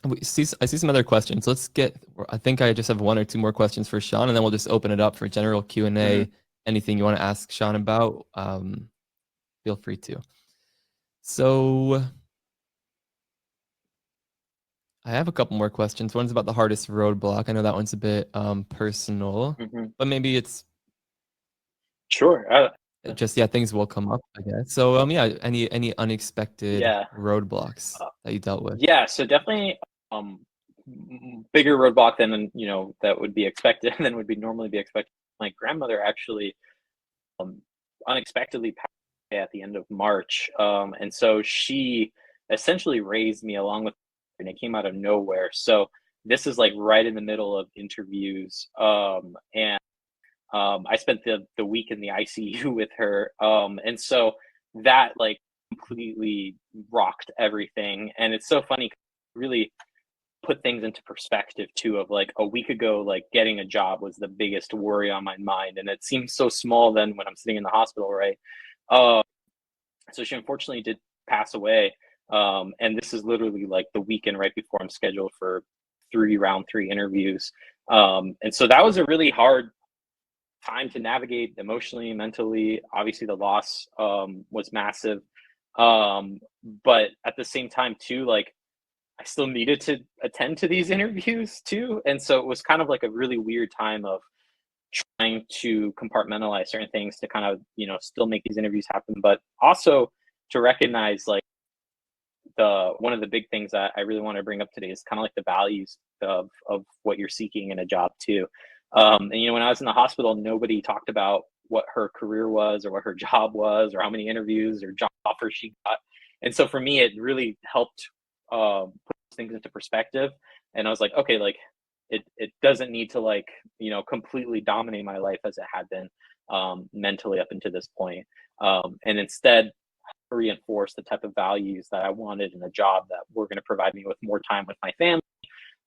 I see some other questions. Let's get. I think I just have one or two more questions for Sean, and then we'll just open it up for general Q and Hmm. A. Anything you want to ask Sean about, feel free to. So I have a couple more questions. One's about the hardest roadblock. I know that one's a bit personal, Hmm. but maybe it's Sure. just, yeah, things will come up, I guess. So yeah, any unexpected Yeah. roadblocks Uh, that you dealt with? yeah. So definitely um, bigger roadblock than that would be expected than would be normally be expected. My grandmother actually um, unexpectedly passed away at the end of March, and so she essentially raised me along with her, and it came out of nowhere. So this is like right in the middle of interviews, and I spent the week in the ICU with her, and so that like completely rocked everything. And it's so funny, really put things into perspective too. Of like a week ago, like getting a job was the biggest worry on my mind, and it seems so small then when I'm sitting in the hospital, right? Uh, so she unfortunately did pass away, and this is literally like the weekend right before I'm scheduled for round three interviews. And so that was a really hard time to navigate emotionally, mentally. Obviously, the loss was massive, um, but at the same time, too, like I still needed to attend to these interviews too, and so it was kind of like a really weird time of trying to compartmentalize certain things to kind of still make these interviews happen, but also to recognize like the one of the big things that I really want to bring up today is kind of like the values of what you're seeking in a job too. And when I was in the hospital, nobody talked about what her career was or what her job was or how many interviews or job offers she got. And so for me, it really helped put things into perspective. And I was like, okay, like it doesn't need to like completely dominate my life as it had been mentally up until this point. And instead reinforce the type of values that I wanted in a job that were going to provide me with more time with my family,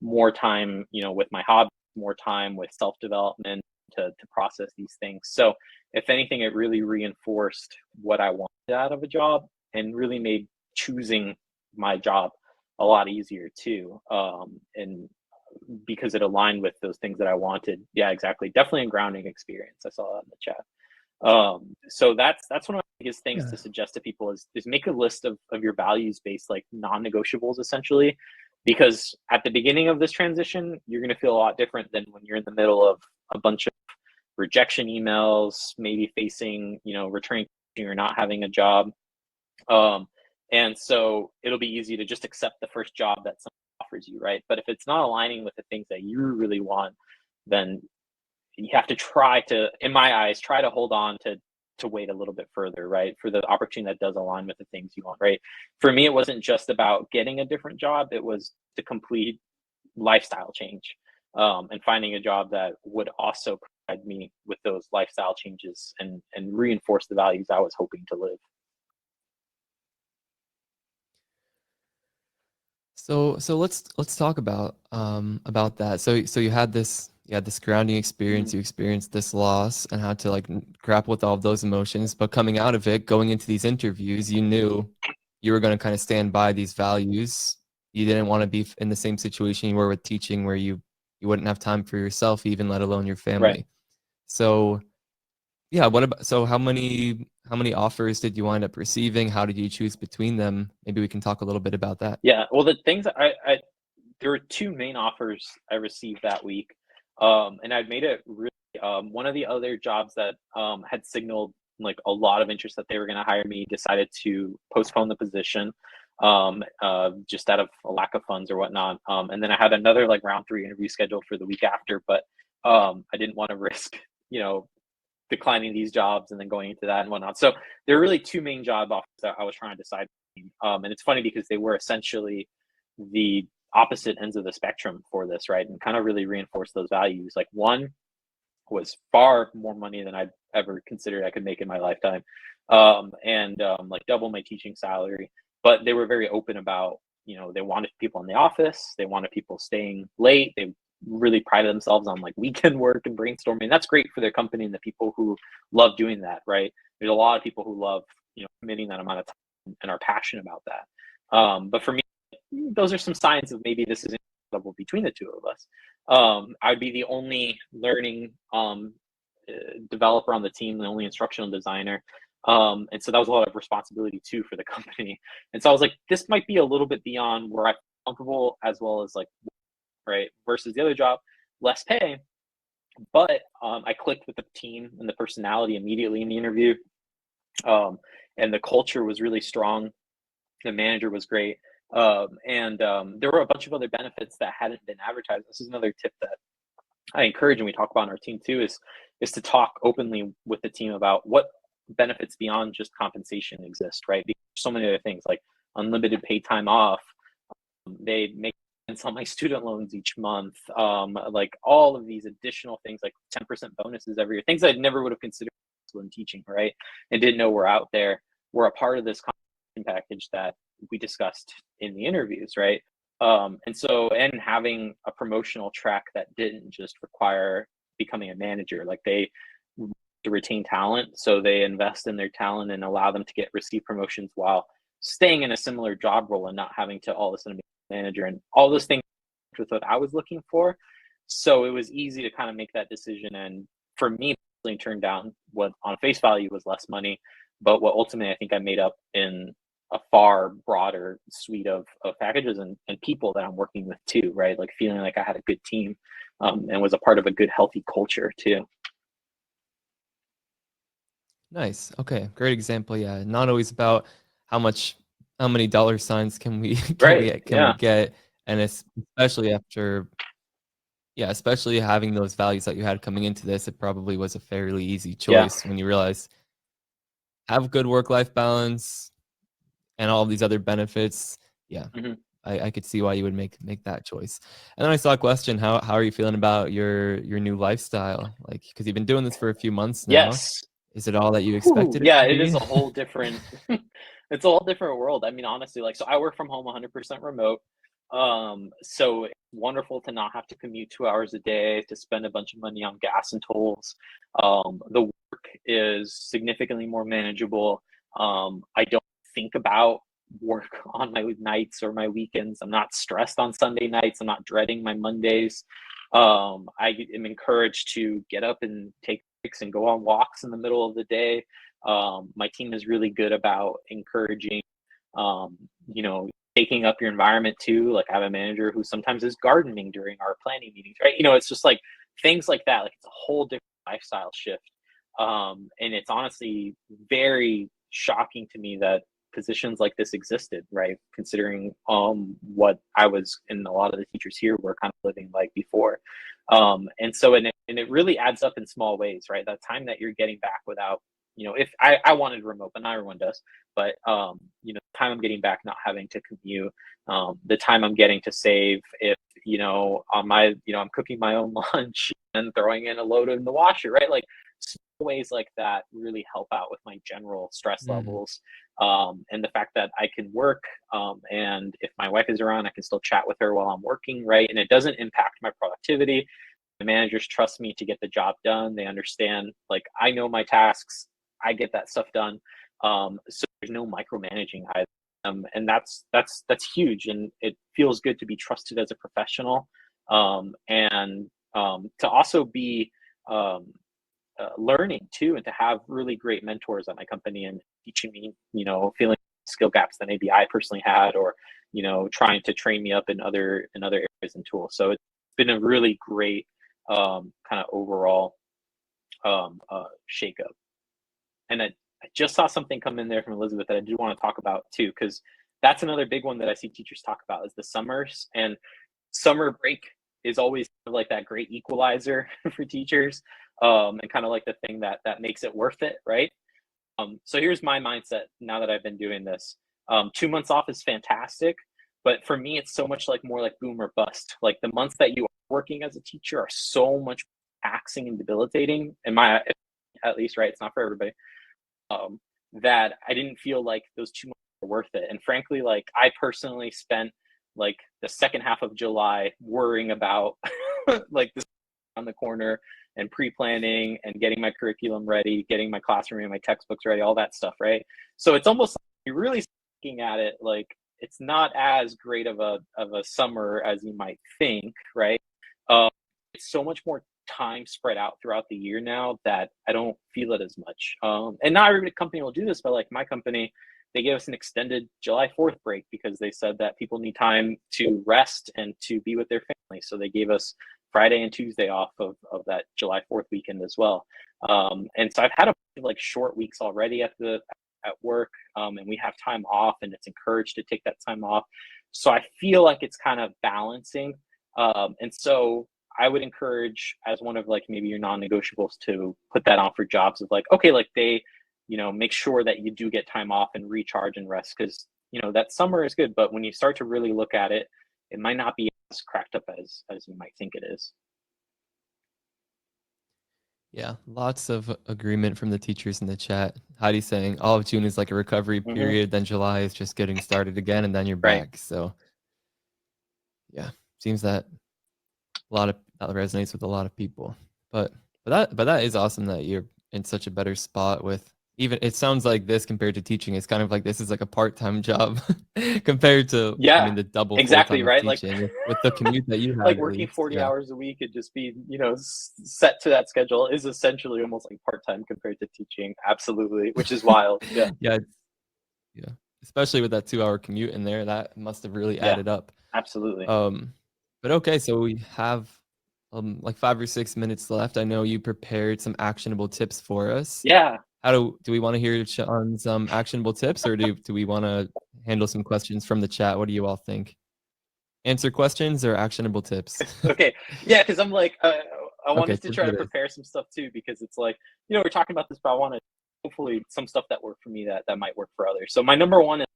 more time, with my hobby, more time with self development to process these things. So, if anything, it really reinforced what I wanted out of a job and really made choosing my job a lot easier too. And because it aligned with those things that I wanted. Yeah, exactly. Definitely a grounding experience. I saw that in the chat. So that's one of the biggest things Yeah. to suggest to people is make a list of your values based like non-negotiables essentially, because at the beginning of this transition you're going to feel a lot different than when you're in the middle of a bunch of rejection emails, maybe facing returning or not having a job. um, and so it'll be easy to just accept the first job that someone offers you, right? But if it's not aligning with the things that you really want, then you have to try to, in my eyes, try to hold on to wait a little bit further, right? For the opportunity that does align with the things you want, right? For me, it wasn't just about getting a different job, it was the complete lifestyle change, and finding a job that would also me with those lifestyle changes and reinforce the values I was hoping to live. So let's talk about that. So you had this grounding Mhm. experience, you experienced this loss and how to like grapple with all of those emotions. But coming out of it, going into these interviews, you knew you were going to kind of stand by these values. You didn't want to be in the same situation you were with teaching, where you wouldn't have time for yourself, even let alone your Right. family. So yeah, what about so how many offers did you wind up receiving? How did you choose between them? Maybe we can talk a little bit about that. Yeah. Well, the things I there were two main offers I received that week, and I'd made it really. One of the other jobs that had signaled like a lot of interest that they were going to hire me decided to postpone the position, just out of a lack of funds or whatnot. And then I had another like round three interview scheduled for the week after, but I didn't want to risk, you know, declining these jobs and then going into that and whatnot. So there are really two main job offers that I was trying to decide between. And it's funny because they were essentially the opposite ends of the spectrum for this, right? And kind of really reinforce those values. Like one was far more money than I'd ever considered I could make in my lifetime, and like double my teaching salary. But they were very open about, you know, they wanted people in the office, they wanted people staying late, they really prided themselves on like weekend work and brainstorming. That's great for their company and the people who love doing that, right? There's a lot of people who love, you know, committing that amount of time and are passionate about that. But for me, those are some signs of maybe this isn't compatible between the two of us. I'd be the only learning developer on the team, the only instructional designer. And so that was a lot of responsibility too for the company. And so I was like, this might be a little bit beyond where I'm comfortable, as well as like, right, versus the other job, less pay. But I clicked with the team and the personality immediately in the interview. Um, and the culture was really strong. The manager was great. And there were a bunch of other benefits that hadn't been advertised. This is another tip that I encourage, and we talk about on our team too, is to talk openly with the team about what benefits beyond just compensation exist, right? Because there's so many other things like unlimited paid time off. They make payments on my student loans each month. Like all of these additional things, like 10% bonuses every year, things I never would have considered when teaching, right? And didn't know were out there, were a part of this compensation package that we discussed in the interviews, right? And having a promotional track that didn't just require becoming a manager, like they to retain talent, so they invest in their talent and allow them to receive promotions while staying in a similar job role and not having to all of a sudden be a manager, and all those things with what I was looking for. So it was easy to kind of make that decision, and for me, turned down what on face value was less money, but what ultimately I think I made up in a far broader suite of packages and people that I'm working with too, right? Like feeling like I had a good team, and was a part of a good, healthy culture too. Nice. Okay. Great example. Yeah. Not always about how much, how many dollar signs can we Right. can we Yeah. get, and it's especially after, yeah, especially having those values that you had coming into this, it probably was a fairly easy Yeah. choice when you realize have good work life balance and all of these other benefits. Yeah. Hmm. I could see why you would make that choice. And then I saw a question: how are you feeling about your new lifestyle? Like, because you've been doing this for a few months now. Yes. Is it all that you Whew, expected it yeah, to it is be? a whole different it's a whole different world. I mean, honestly, like, so I work from home 100% remote. So it's wonderful to not have to commute 2 hours a day, to spend a bunch of money on gas and tolls. The work is significantly more manageable. I don't think about work on my nights or my weekends. I'm not stressed on Sunday nights. I'm not dreading my Mondays. I am encouraged to get up and take breaks and go on walks in the middle of the day. My team is really good about encouraging, um, you know, taking up your environment too. Like I have a manager who sometimes is gardening during our planning meetings, right? You know, it's just like things like that. Like it's a whole different lifestyle shift. And it's honestly very shocking to me that positions like this existed, right? Considering what I was and a lot of the teachers here were kind of living like before. And it really adds up in small ways, right? That time that you're getting back without, you know, if I wanted remote, but not everyone does, but you know, the time I'm getting back not having to commute, the time I'm getting to save if, you know, on my, you know, I'm cooking my own lunch, and throwing in a load in the washer, right? Like small ways like that really help out with my general stress Mhm. levels. And the fact that I can work, and if my wife is around, I can still chat with her while I'm working, right? And it doesn't impact my productivity. The managers trust me to get the job done. They understand, like, I know my tasks, I get that stuff done. So there's no micromanaging either. And that's huge, and it feels good to be trusted as a professional, and to also be um, learning too, and to have really great mentors at my company and teaching me, feeling skill gaps that maybe I personally had, or trying to train me up in other areas and tools. So it's been a really great kind of overall shakeup. And I just saw something come in there from Elizabeth that I do want to talk about too, because that's another big one that I see teachers talk about is the summers. And summer break is always kind of like that great equalizer for teachers, and kind of like the thing that makes it worth it, right? So here's my mindset now that I've been doing this. 2 months off is fantastic, but for me, it's so much like more like boom or bust. Like the months that you are working as a teacher are so much taxing and debilitating. In my, at least, right? It's not for everybody. Um, that I didn't feel like those 2 months were worth it. And frankly, like I personally spent like the second half of July worrying about like this on the corner and pre-planning and getting my curriculum ready, getting my classroom and my textbooks ready, all that stuff, right? So it's almost like you're really looking at it like it's not as great of a summer as you might think, right? Um, it's so much more time spread out throughout the year now that I don't feel it as much. And not every company will do this, but like my company, they gave us an extended July 4th break because they said that people need time to rest and to be with their family. So they gave us Friday and Tuesday off of that July 4th weekend as well. And so I've had a bunch of like short weeks already at work, and we have time off, and it's encouraged to take that time off. So I feel like it's kind of balancing. And so I would encourage, as one of like maybe your non-negotiables, to put that on for jobs of like, okay, like they, make sure that you do get time off and recharge and rest, because that summer is good, but when you start to really look at it, it might not be as cracked up as you might think it is. Yeah, lots of agreement from the teachers in the chat. Heidi saying all of June is like a recovery Hmm. period, then July is just getting started again, and then you're Right. back. So yeah, seems that a lot of that resonates with a lot of people. But but that is awesome that you're in such a better spot with even it sounds like this compared to teaching. It's kind of like this is like a part-time job compared to I Yeah, mean the double exactly. full-time of Right. Like, teaching with the commute that you like had at working least. 40 Yeah. hours a week and just be, set to that schedule is essentially almost like part-time compared to teaching. Absolutely. Which is wild. Yeah. Yeah, yeah. Especially with that 2-hour commute in there, that must have really Yeah, added up. absolutely. Um, but okay, so we have like 5 or 6 minutes left. I know you prepared some actionable tips for us. Yeah. How do we want to hear on some actionable tips, or do we want to handle some questions from the chat? What do you all think? Answer questions or actionable tips? Okay. Yeah, because I'm like, I Okay, wanted to tips try to it is. prepare some stuff too, because it's like, we're talking about this, but I want to hopefully some stuff that worked for me that might work for others. So my number one is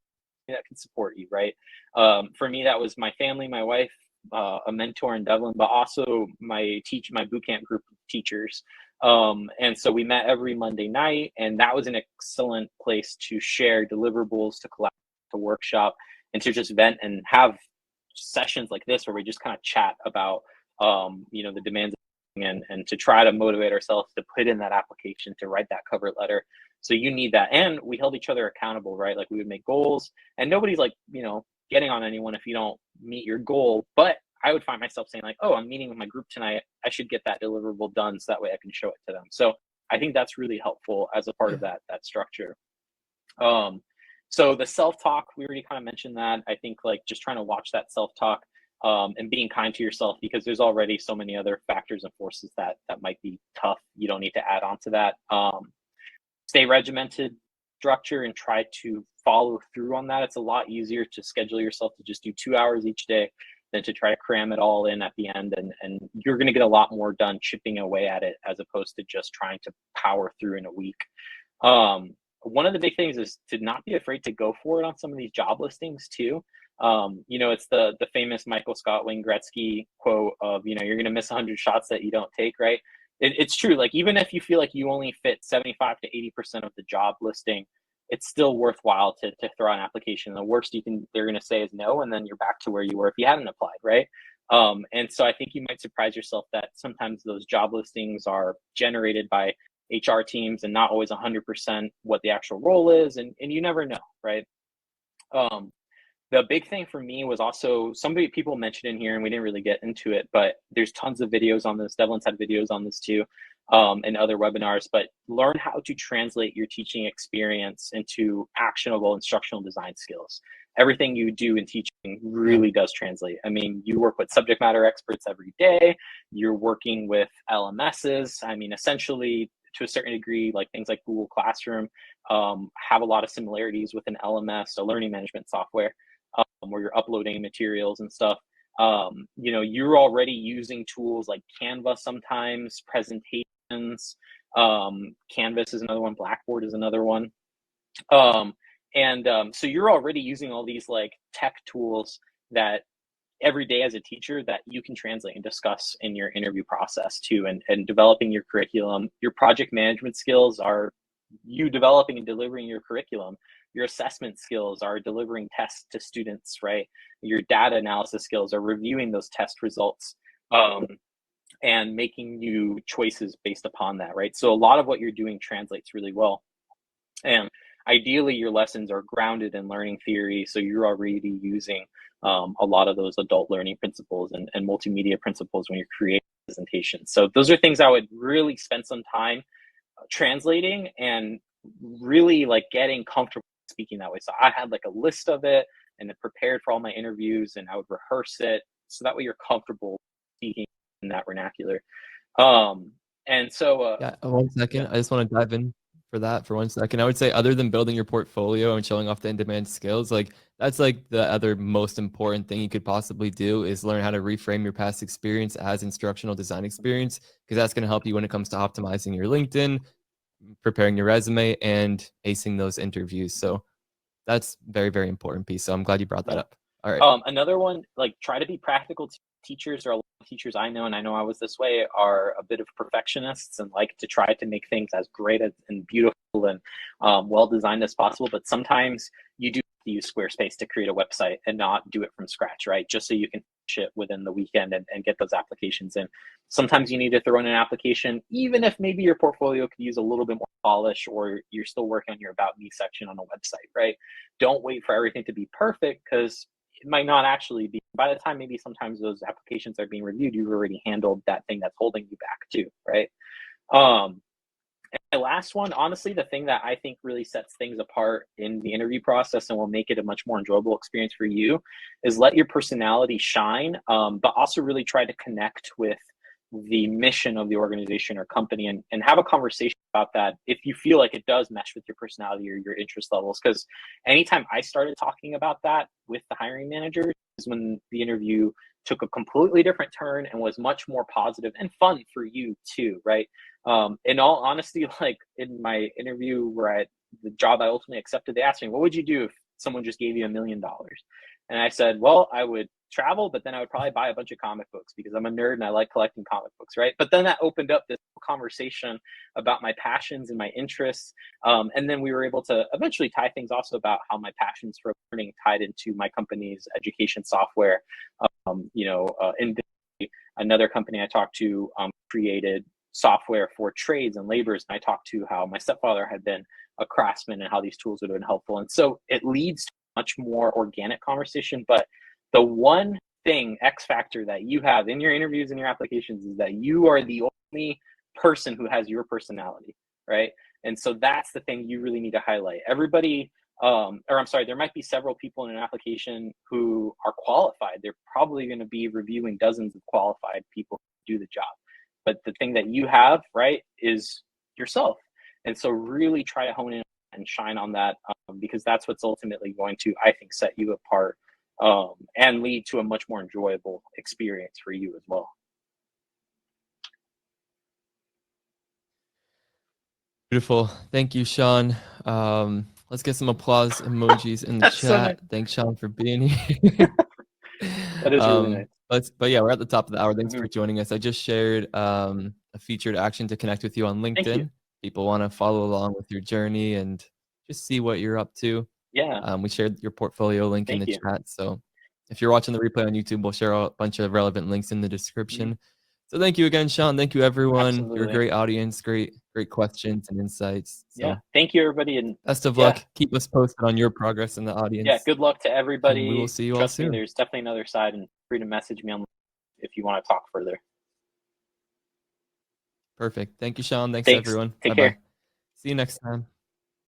that can support you, right? For me, that was my family, my wife, a mentor in Dublin, but also my boot camp group of teachers. And so we met every Monday night, and that was an excellent place to share deliverables, to collaborate, to workshop, and to just vent and have sessions like this where we just kind of chat about, the demands, and to try to motivate ourselves to put in that application, to write that cover letter. So you need that. And we held each other accountable, right? Like we would make goals, and nobody's like, getting on anyone if you don't meet your goal. But I would find myself saying like, oh, I'm meeting with my group tonight, I should get that deliverable done so that way I can show it to them. So I think that's really helpful as a part Yeah. of that structure. um so the self-talk, we already kind of mentioned that. I think like just trying to watch that self-talk, and being kind to yourself, because there's already so many other factors and forces that might be tough. You don't need to add on to that. Stay regimented, structure, and try to follow through on that. It's a lot easier to schedule yourself to just do 2 hours each day than to try to cram it all in at the end. And you're going to get a lot more done chipping away at it, as opposed to just trying to power through in a week. One of the big things is to not be afraid to go for it on some of these job listings too. It's the famous Michael Scott Wayne Gretzky quote of, you're going to miss 100 shots that you don't take, right? It's true. Like, even if you feel like you only fit 75 to 80% of the job listing, it's still worthwhile to throw out an application. The worst they're going to say is no, and then you're back to where you were if you hadn't applied, right? And so I think you might surprise yourself that sometimes those job listings are generated by HR teams and not always 100% what the actual role is, and you never know, right? The big thing for me was also, people mentioned in here, and we didn't really get into it, but there's tons of videos on this. Devlin's had videos on this too, and other webinars, but learn how to translate your teaching experience into actionable instructional design skills. Everything you do in teaching really does translate. I mean, you work with subject matter experts every day. You're working with LMSs. I mean, essentially, to a certain degree, like things like Google Classroom have a lot of similarities with an LMS, a learning management software, where you're uploading materials and stuff. You're already using tools like Canva sometimes, presentations. Canvas is another one. Blackboard is another one. So you're already using all these like tech tools that every day as a teacher that you can translate and discuss in your interview process too, and developing your curriculum. Your project management skills are you developing and delivering your curriculum. Your assessment skills are delivering tests to students, right? Your data analysis skills are reviewing those test results, and making new choices based upon that, right? So a lot of what you're doing translates really well. And ideally, your lessons are grounded in learning theory, so you're already using a lot of those adult learning principles and multimedia principles when you're creating presentations. So those are things I would really spend some time translating and really like getting comfortable speaking that way. So I had like a list of it and prepared for all my interviews, and I would rehearse it so that way you're comfortable speaking in that vernacular. And so Yeah, 1 second. yeah. I just want to dive in for that for 1 second. I would say, other than building your portfolio and showing off the in-demand skills, like that's like the other most important thing you could possibly do is learn how to reframe your past experience as instructional design experience, because that's going to help you when it comes to optimizing your LinkedIn, preparing your resume, and acing those interviews. So that's very, very important piece. So I'm glad you brought that Yeah. up. All right. Another one, like, try to be practical. Teachers, or a lot of teachers I know, and I know I was this way, are a bit of perfectionists and like to try to make things as great and beautiful and well designed as possible. But sometimes you do have to use Squarespace to create a website and not do it from scratch, right? Just so you can finish it within the weekend and get those applications in. Sometimes you need to throw in an application, even if maybe your portfolio could use a little bit more polish, or you're still working on your About Me section on a website, right? Don't wait for everything to be perfect, because it might not actually be. By the time maybe sometimes those applications are being reviewed, you've already handled that thing that's holding you back too, right? And the last one, honestly, the thing that I think really sets things apart in the interview process and will make it a much more enjoyable experience for you, is let your personality shine, but also really try to connect with the mission of the organization or company, and have a conversation about that if you feel like it does mesh with your personality or your interest levels. Because anytime I started talking about that with the hiring manager is when the interview took a completely different turn and was much more positive and fun for you too, right? In all honesty, like in my interview where the job I ultimately accepted, they asked me, what would you do if someone just gave you $1 million? And I said, well, I would travel, but then I would probably buy a bunch of comic books because I'm a nerd and I like collecting comic books, right? But then that opened up this conversation about my passions and my interests. And then we were able to eventually tie things also about how my passions for learning tied into my company's education software. In another company I talked to created software for trades and laborers, and I talked to how my stepfather had been a craftsman and how these tools would have been helpful. And so it leads to much more organic conversation. But the one thing, X factor, that you have in your interviews and your applications is that you are the only person who has your personality, right? And so that's the thing you really need to highlight. Everybody, there might be several people in an application who are qualified. They're probably going to be reviewing dozens of qualified people who do the job. But the thing that you have, right, is yourself. And so really try to hone in and shine on that, because that's what's ultimately going to, I think, set you apart, and lead to a much more enjoyable experience for you as well. Beautiful. Thank you, Sean. Let's get some applause emojis in the That's so nice. chat. Thanks, Sean, for being here. That is really nice. But yeah, we're at the top of the hour. Thanks Mhm. for joining us. I just shared a featured action to connect with you on Thank you. LinkedIn. People want to follow along with your journey and just see what you're up to. Yeah. We shared your portfolio link in Thank the you. chat. So if you're watching the replay on YouTube, we'll share a bunch of relevant links in the Mhm. description. So thank you again, Sean. Thank you, everyone. You're a Absolutely. great audience, great questions and insights. Yeah. So Thank you, everybody. And best of yeah, luck. Keep us posted on your progress in the yeah, audience. good luck to And we will everybody. see you all Trust me, soon. there's definitely another side, and free to message me on if you want to talk further. Perfect. Thank you, Sean. Thanks, Thanks. everyone. Take Bye-bye. care. See you next time.